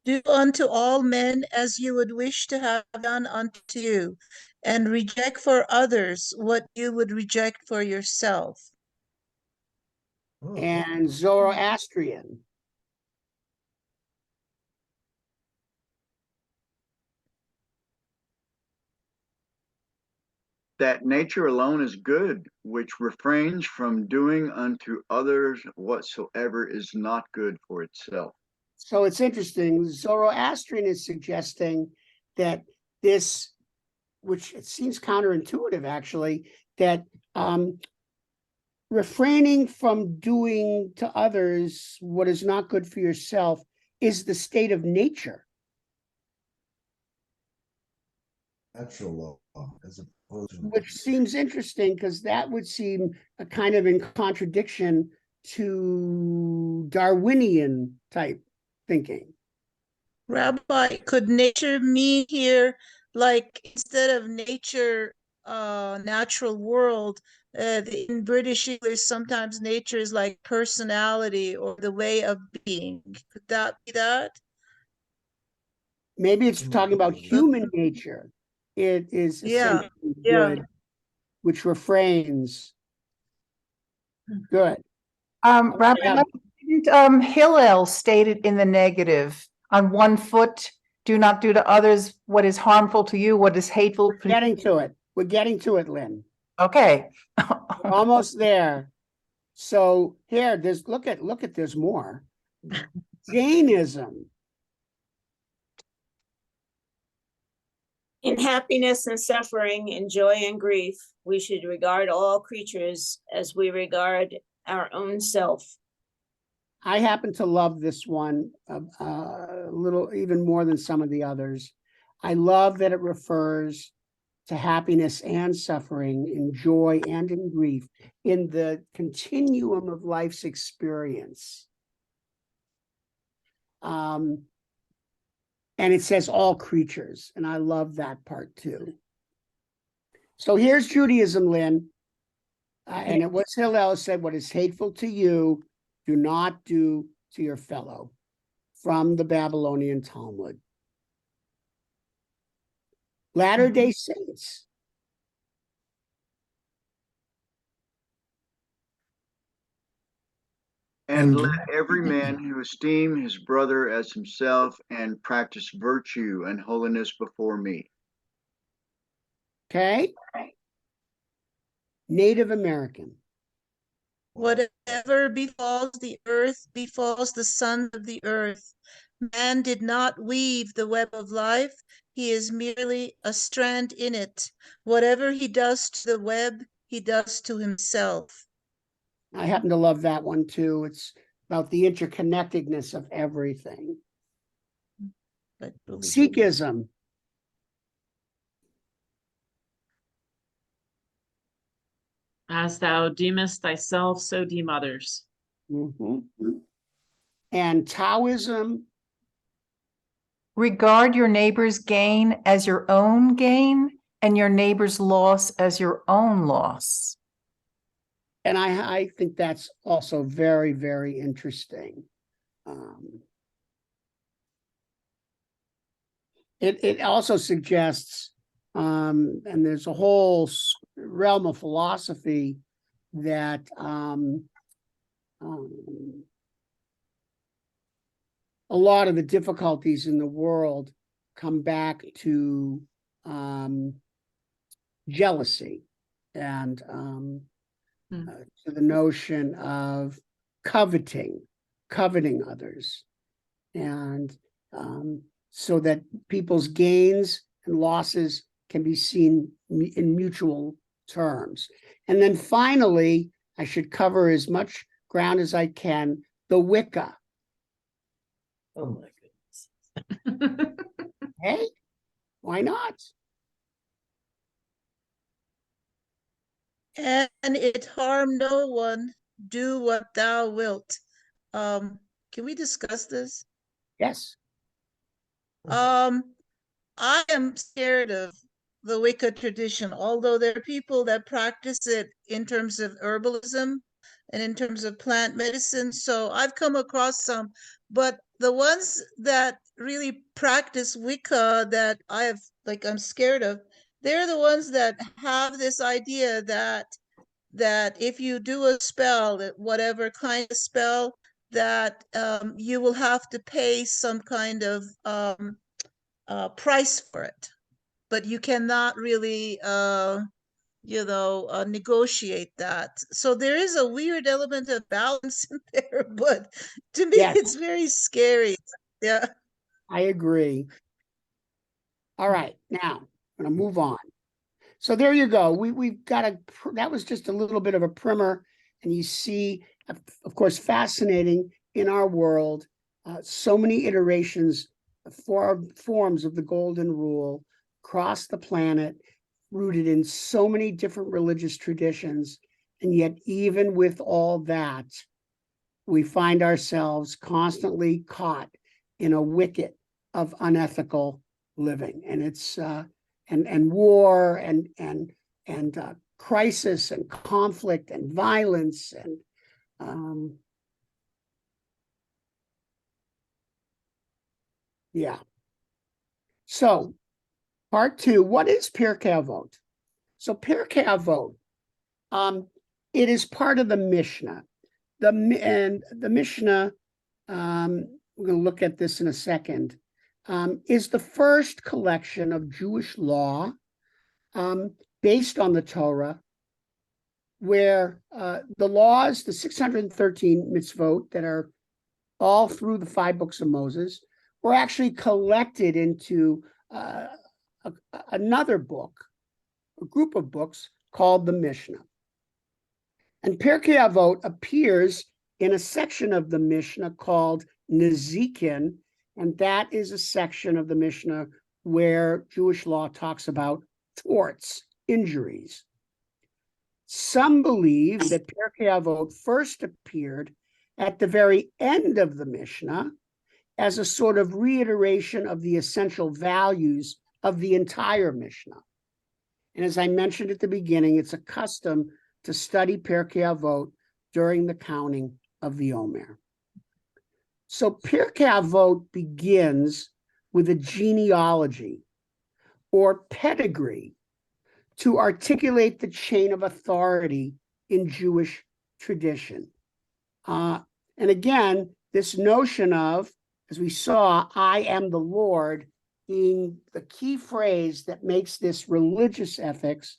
Do unto all men as you would wish to have done unto you, and reject for others what you would reject for yourself. And Zoroastrian. That nature alone is good, which refrains from doing unto others whatsoever is not good for itself. So it's interesting. Zoroastrian is suggesting that this, which it seems counterintuitive actually, that refraining from doing to others what is not good for yourself is the state of nature. Natural law, as opposed to Which seems interesting because that would seem a kind of in contradiction to Darwinian type thinking. Rabbi, could nature mean here, like instead of nature, natural world, in British English, sometimes nature is like personality or the way of being. Could that be that? Maybe it's talking about human nature. It is essentially good, which refrains. Good. Rabbi, Yeah. didn't Hillel stated in the negative, on one foot, do not do to others what is harmful to you, what is hateful. We're getting to it. We're getting to it, Lynn. Okay. We're almost there. So here, there's look at there's more. Jainism. In happiness and suffering, in joy and grief, we should regard all creatures as we regard our own self. I happen to love this one a little even more than some of the others. I love that it refers to happiness and suffering, in joy and in grief, in the continuum of life's experience. And it says all creatures, and I love that part too. So here's Judaism, Lynn. And it was Hillel said, what is hateful to you, do not do to your fellow, from the Babylonian Talmud. Latter-day Saints. And And- let every man who esteem his brother as himself and practice virtue and holiness before me. Okay. Native American. Whatever befalls the earth befalls the sons of the earth. Man did not weave the web of life. He is merely a strand in it. Whatever he does to the web, he does to himself. I happen to love that one too. It's about the interconnectedness of everything. But Sikhism. As thou deemest thyself, so deem others. Mhm. And Taoism. Regard your neighbor's gain as your own gain and your neighbor's loss as your own loss. And I think that's also very, very interesting. It also suggests, and there's a whole realm of philosophy that a lot of the difficulties in the world come back to jealousy and to the notion of coveting others, and so that people's gains and losses can be seen in mutual terms. And then finally, I should cover as much ground as I can, the Wicca. Oh my goodness. Hey, why not? And it harm no one, do what thou wilt. Can we discuss this? Yes. I am scared of the Wicca tradition, although there are people that practice it in terms of herbalism and in terms of plant medicine. So I've come across some, but the ones that really practice Wicca that I'm scared of, they're the ones that have this idea that if you do a spell, that whatever kind of spell, that you will have to pay some kind of price for it, but you cannot really negotiate that. So there is a weird element of balance in there, but to me Yes. it's very scary. Yeah. I agree. All right, now I'm going to move on. So there you go. We've got that was just a little bit of a primer, and you see, of course, fascinating in our world, so many iterations, forms of the golden rule across the planet, rooted in so many different religious traditions, and yet even with all that, we find ourselves constantly caught in a wicket of unethical living, and it's and war and crisis and conflict and violence and yeah. So part two, what is Pirke Avot? So Pirke Avot, it is part of the Mishnah. The Mishnah, we're going to look at this in a second, is the first collection of Jewish law based on the Torah, where the laws, the 613 mitzvot that are all through the 5 books of Moses, were actually collected into another book, a group of books called the Mishnah. And Pirke Avot appears in a section of the Mishnah called Nezikin, and that is a section of the Mishnah where Jewish law talks about torts, injuries. Some believe that Pirke Avot first appeared at the very end of the Mishnah as a sort of reiteration of the essential values of the entire Mishnah. And as I mentioned at the beginning, it's a custom to study Pirke Avot during the counting of the Omer. So Pirke Avot begins with a genealogy or pedigree to articulate the chain of authority in Jewish tradition. And again, this notion of, as we saw, I am the Lord, being the key phrase that makes this religious ethics.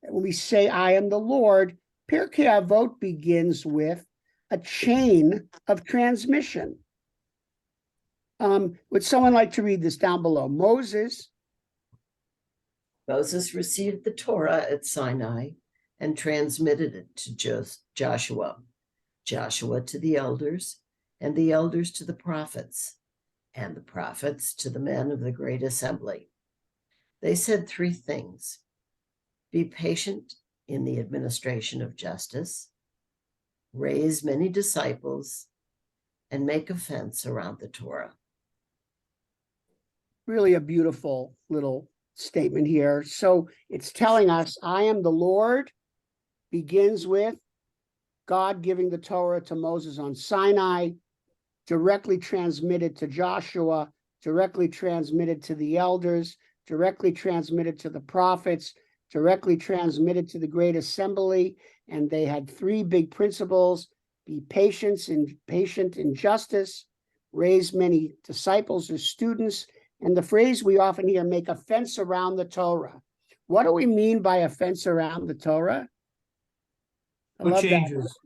When we say I am the Lord, Pirke Avot begins with a chain of transmission. Would someone like to read this down below? Moses received the Torah at Sinai and transmitted it to Joshua, Joshua to the elders, and the elders to the prophets, and the prophets to the men of the great assembly. They said three things: be patient in the administration of justice, raise many disciples, and make a fence around the Torah. Really a beautiful little statement here. So it's telling us, I am the Lord, begins with God giving the Torah to Moses on Sinai, directly transmitted to Joshua, directly transmitted to the elders, directly transmitted to the prophets, directly transmitted to the great assembly. And they had three big principles: be patient in justice, raise many disciples or students. And the phrase we often hear, make a fence around the Torah. What do we mean by a fence around the Torah? I No love that. changes.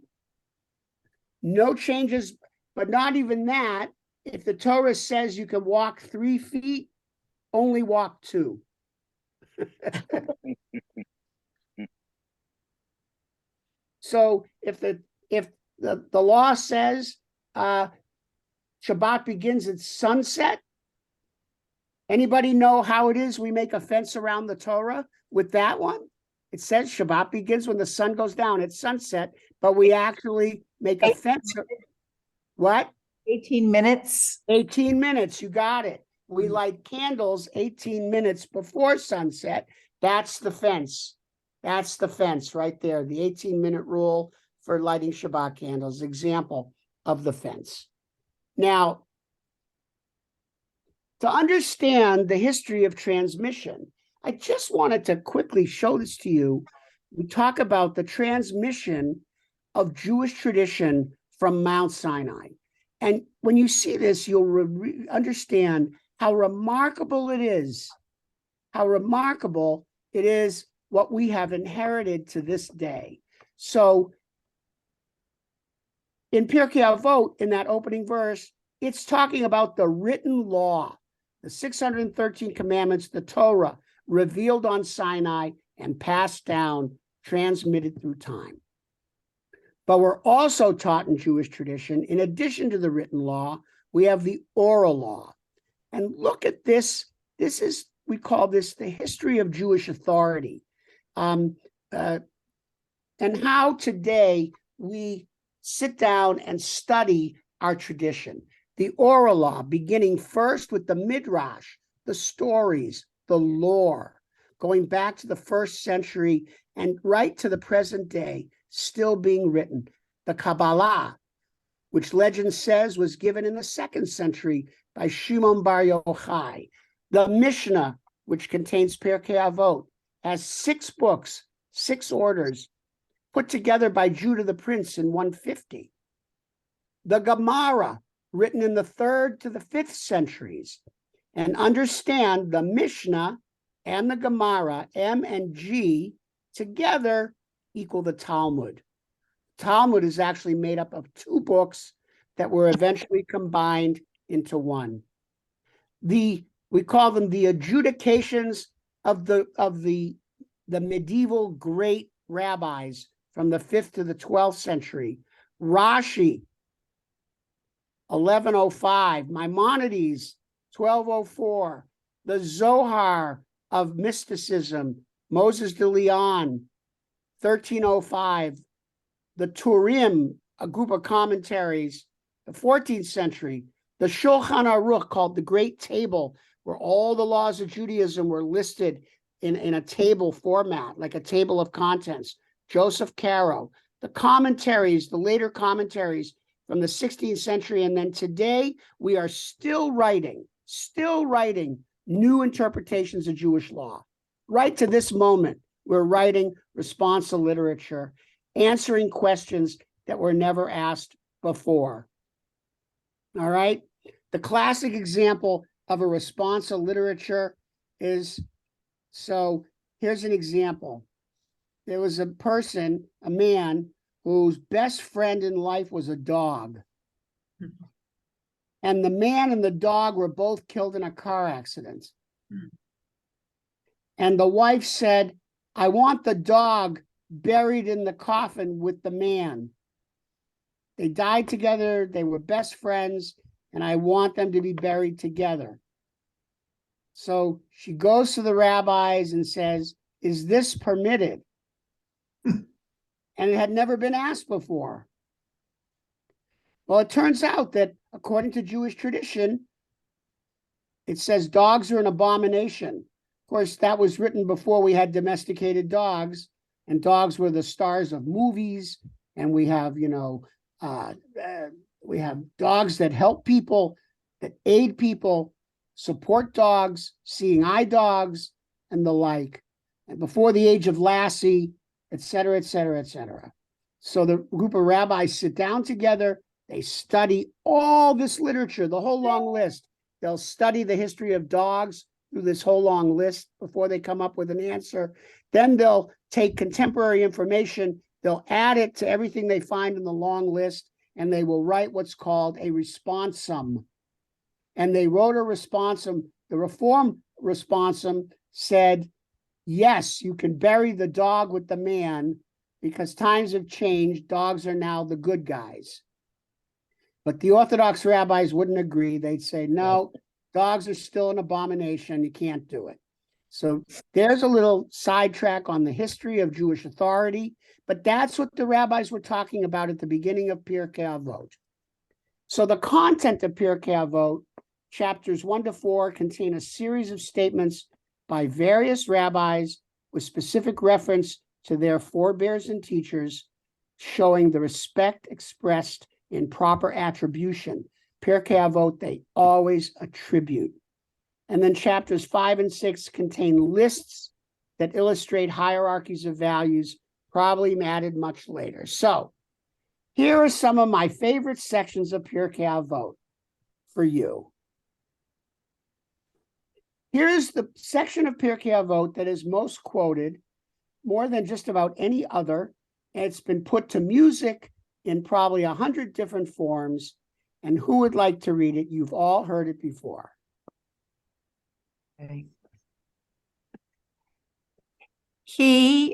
No changes, but not even that. If the Torah says you can walk 3 feet, only walk 2. So if the law says Shabbat begins at sunset, anybody know how it is we make a fence around the Torah with that one? It says Shabbat begins when the sun goes down at sunset, but we actually make a fence. What? 18 minutes. 18 minutes, you got it. We light candles 18 minutes before sunset. That's the fence. That's the fence right there. The 18-minute rule for lighting Shabbat candles, example of the fence. Now, to understand the history of transmission, I just wanted to quickly show this to you. We talk about the transmission of Jewish tradition from Mount Sinai. And when you see this, you'll understand how remarkable it is, what we have inherited to this day. So in Pirke Avot, in that opening verse, it's talking about the written law, the 613 commandments, the Torah, revealed on Sinai and passed down, transmitted through time. But we're also taught in Jewish tradition, in addition to the written law, we have the oral law. And look at this. We call this the history of Jewish authority. And how today we sit down and study our tradition. The oral law, beginning first with the Midrash, the stories, the lore, going back to the 1st century and right to the present day, still being written. The Kabbalah, which legend says was given in the 2nd century by Shimon Bar Yochai. The Mishnah, which contains Pirke Avot, has 6 books, 6 orders, put together by Judah the Prince in 150. The Gemara, written in the 3rd to the 5th centuries. And understand the Mishnah and the Gemara, M and G, together equal the Talmud. Talmud is actually made up of 2 books that were eventually combined into one. We call them the adjudications of the medieval great rabbis from the 5th to the 12th century. Rashi, 1105, Maimonides, 1204, the Zohar of mysticism, Moses de Leon, 1305, the Turim, a group of commentaries, the 14th century, the Shulchan Aruch, called the Great Table, where all the laws of Judaism were listed in a table format, like a table of contents. Joseph Caro, the commentaries, the later commentaries from the 16th century. And then today we are still writing new interpretations of Jewish law. Right to this moment, we're writing responsa literature, answering questions that were never asked before. All right. The classic example of a responsa literature is, so here's an example. There was a person, a man, whose best friend in life was a dog. And the man and the dog were both killed in a car accident. And the wife said, I want the dog buried in the coffin with the man. They died together, they were best friends, and I want them to be buried together. So she goes to the rabbis and says, is this permitted? And it had never been asked before. Well, it turns out that according to Jewish tradition, it says dogs are an abomination. Of course, that was written before we had domesticated dogs, and dogs were the stars of movies. And we have, we have dogs that help people, that aid people, support dogs, seeing eye dogs, and the like. And before the age of Lassie, et cetera, et cetera, et cetera. So the group of rabbis sit down together, they study all this literature, the whole long list. They'll study the history of dogs through this whole long list before they come up with an answer. Then they'll take contemporary information, they'll add it to everything they find in the long list, and they will write what's called a responsum. And they wrote a responsum. The Reform responsum said, yes, you can bury the dog with the man because times have changed. Dogs are now the good guys. But the Orthodox rabbis wouldn't agree. They'd say, no, dogs are still an abomination. You can't do it. So there's a little sidetrack on the history of Jewish authority, but that's what the rabbis were talking about at the beginning of Pirke Avot. So the content of Pirke Avot, chapters 1 to 4, contain a series of statements by various rabbis with specific reference to their forebears and teachers, showing the respect expressed in proper attribution. Pirke Avot, they always attribute. And then chapters 5 and 6 contain lists that illustrate hierarchies of values, probably added much later. So here are some of my favorite sections of Pirke Avot for you. Here's the section of Pirke Avot that is most quoted, more than just about any other. And it's been put to music in probably 100 different forms. And who would like to read it? You've all heard it before. Okay.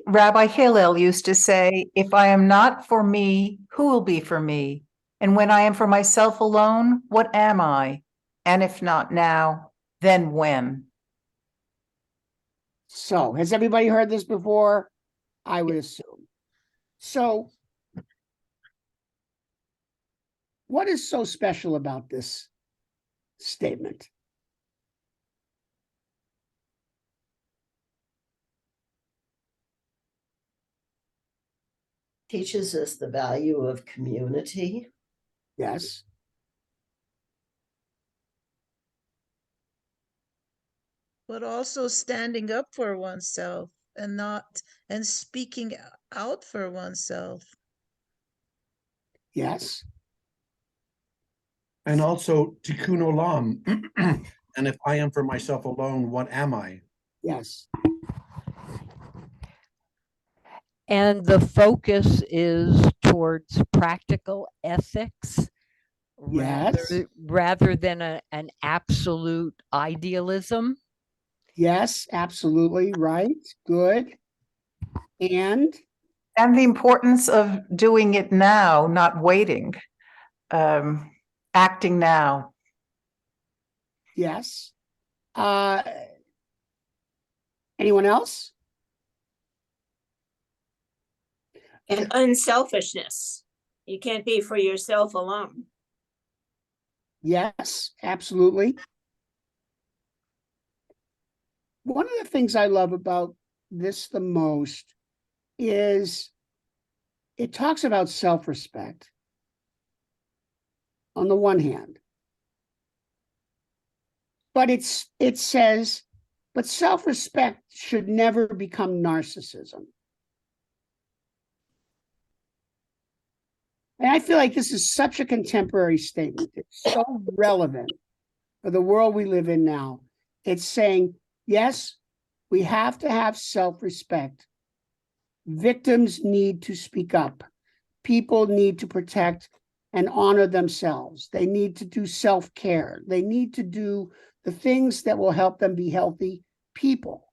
Rabbi Hillel used to say, if I am not for me, who will be for me? And when I am for myself alone, what am I? And if not now, then when? So has everybody heard this before? I would assume. So what is so special about this statement? Teaches us the value of community. Yes. But also standing up for oneself and speaking out for oneself. Yes. And also tikkun olam. And if I am for myself alone, what am I? Yes. And the focus is towards practical ethics Yes. rather than an absolute idealism. Yes, absolutely right. Good. And the importance of doing it now, not waiting, acting now. yes. Anyone else? And unselfishness. You can't be for yourself alone. Yes, absolutely. one of the things I love about this the most is it talks about self-respect on the one hand, but it says, but self-respect should never become narcissism. And I feel like this is such a contemporary statement. It's so relevant for the world we live in now. It's saying, yes, we have to have self-respect. Victims need to speak up. People need to protect and honor themselves. They need to do self-care. They need to do the things that will help them be healthy people.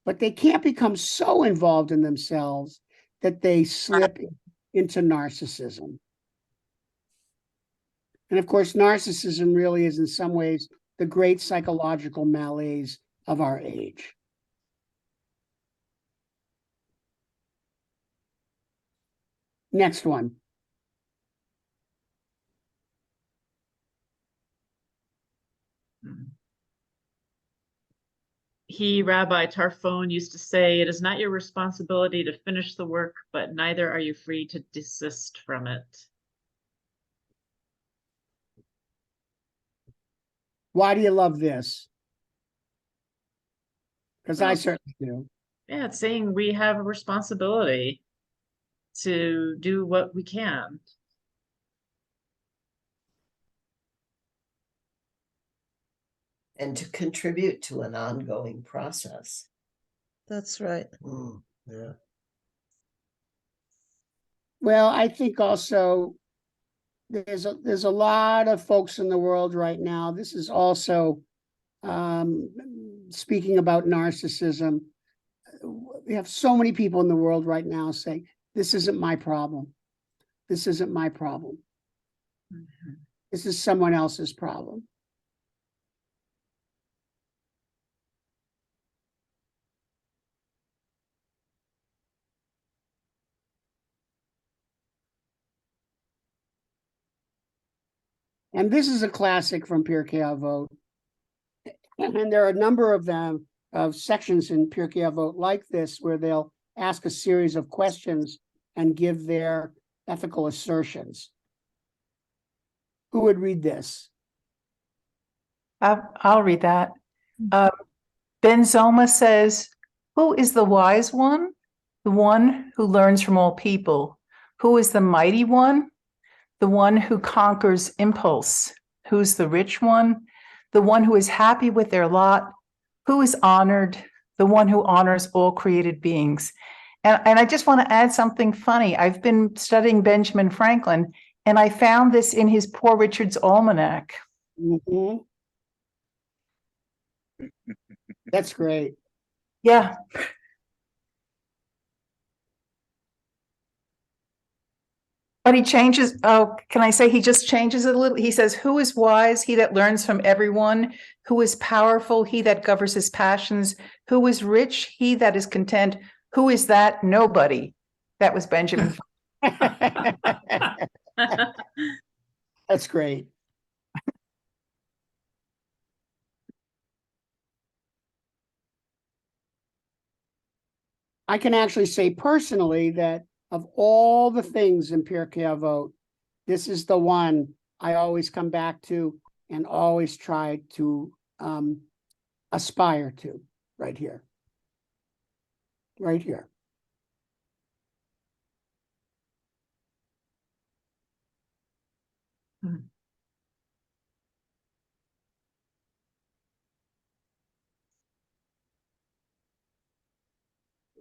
But they can't become so involved in themselves that they slip into narcissism. And of course, narcissism really is in some ways the great psychological malaise of our age. Next one. Rabbi Tarfon, used to say, "It is not your responsibility to finish the work, but neither are you free to desist from it." Why do you love this? Because I Well, certainly do. yeah, it's saying we have a responsibility to do what we can. And to contribute to an ongoing process. That's right. Yeah. Well, I think also there's a lot of folks in the world right now. This is also speaking about narcissism. We have so many people in the world right now saying, this isn't my problem. This isn't my problem. Mhm. This is someone else's problem. And this is a classic from Pirke Avot. And there are a number of them, of sections in Pirke Avot like this, where they'll ask a series of questions and give their ethical assertions. Who would read this? I'll read that. Ben Zoma says, "Who is the wise one? The one who learns from all people. Who is the mighty one? The one who conquers impulse. Who's the rich one? The one who is happy with their lot. Who is honored? The one who honors all created beings." And I just want to add something funny. I've been studying Benjamin Franklin, and I found this in his Poor Richard's Almanac. Mm-hmm. That's great. Yeah. But he changes, oh, can I say he just changes it a little? He says, "Who is wise? He that learns from everyone. Who is powerful? He that governs his passions. Who is rich? He that is content. Who is that? Nobody." That was Benjamin. That's great. I can actually say personally that of all the things in Pirke Avot, this is the one I always come back to and always try to aspire to right here. Right here.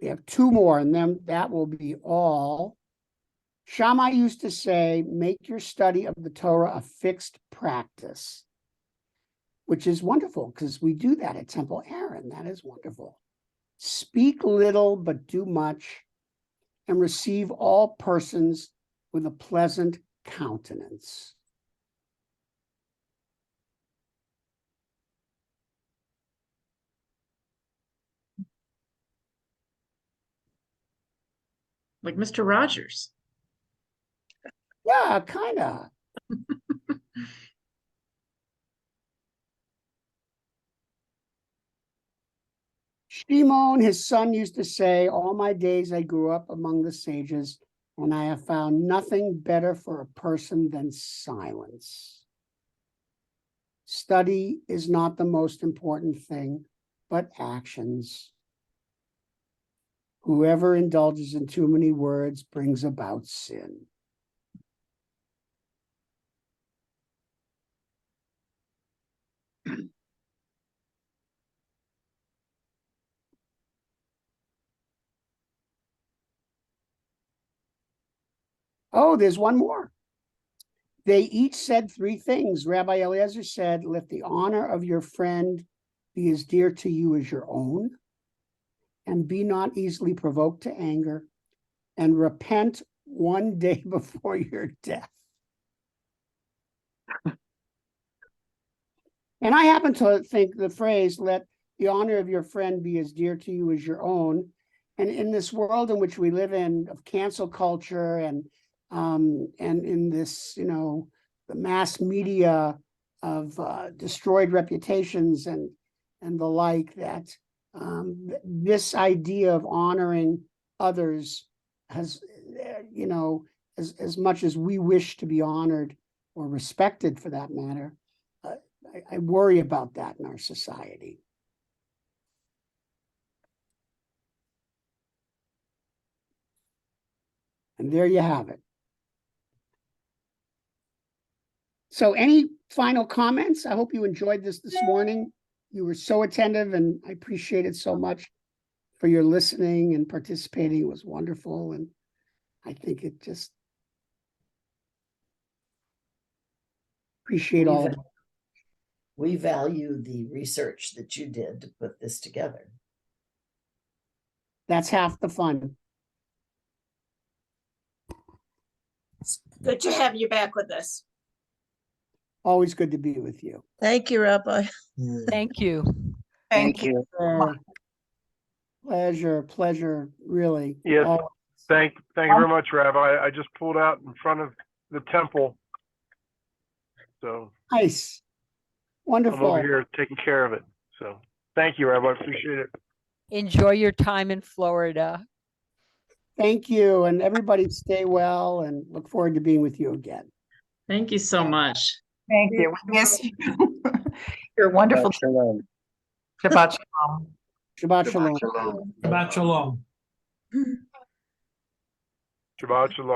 We have two more, and then that will be all. Shammai used to say, make your study of the Torah a fixed practice, which is wonderful because we do that at Temple Aaron. That is wonderful. Speak little, but do much, and receive all persons with a pleasant countenance. Like Mr. Rogers. Yeah, kind of. Shimon, his son, used to say, all my days I grew up among the sages, and I have found nothing better for a person than silence. Study is not the most important thing, but actions. Whoever indulges in too many words brings about sin. Oh, there's one more. They each said three things. Rabbi Eliezer said, let the honor of your friend be as dear to you as your own, and be not easily provoked to anger, and repent one day before your death. And I happen to think the phrase, let the honor of your friend be as dear to you as your own. And in this world in which we live in of cancel culture and in this, the mass media of destroyed reputations and the like, that this idea of honoring others has, as much as we wish to be honored or respected for that matter, I worry about that in our society. And there you have it. So any final comments? I hope you enjoyed this morning. You were so attentive, and I appreciate it so much for your listening and participating. It was wonderful. And I think it just appreciate all of it. We value the research that you did to put this together. That's half the fun. It's good to have you back with us. Always good to be with you. Thank you, Rabbi. Thank you. Thank you. Pleasure, really. Yes. Always. Thank you very much, Rabbi. I just pulled out in front of the temple. So Nice. I'm Wonderful. over here taking care of it. So thank you, Rabbi. I appreciate it. Enjoy your time in Florida. Thank you. And everybody stay well, and look forward to being with you again. Thank you so much. Thank you. We miss you. You're wonderful. Shalom. Shabbat shalom. Shabbat shalom. Shabbat shalom. Shabbat shalom.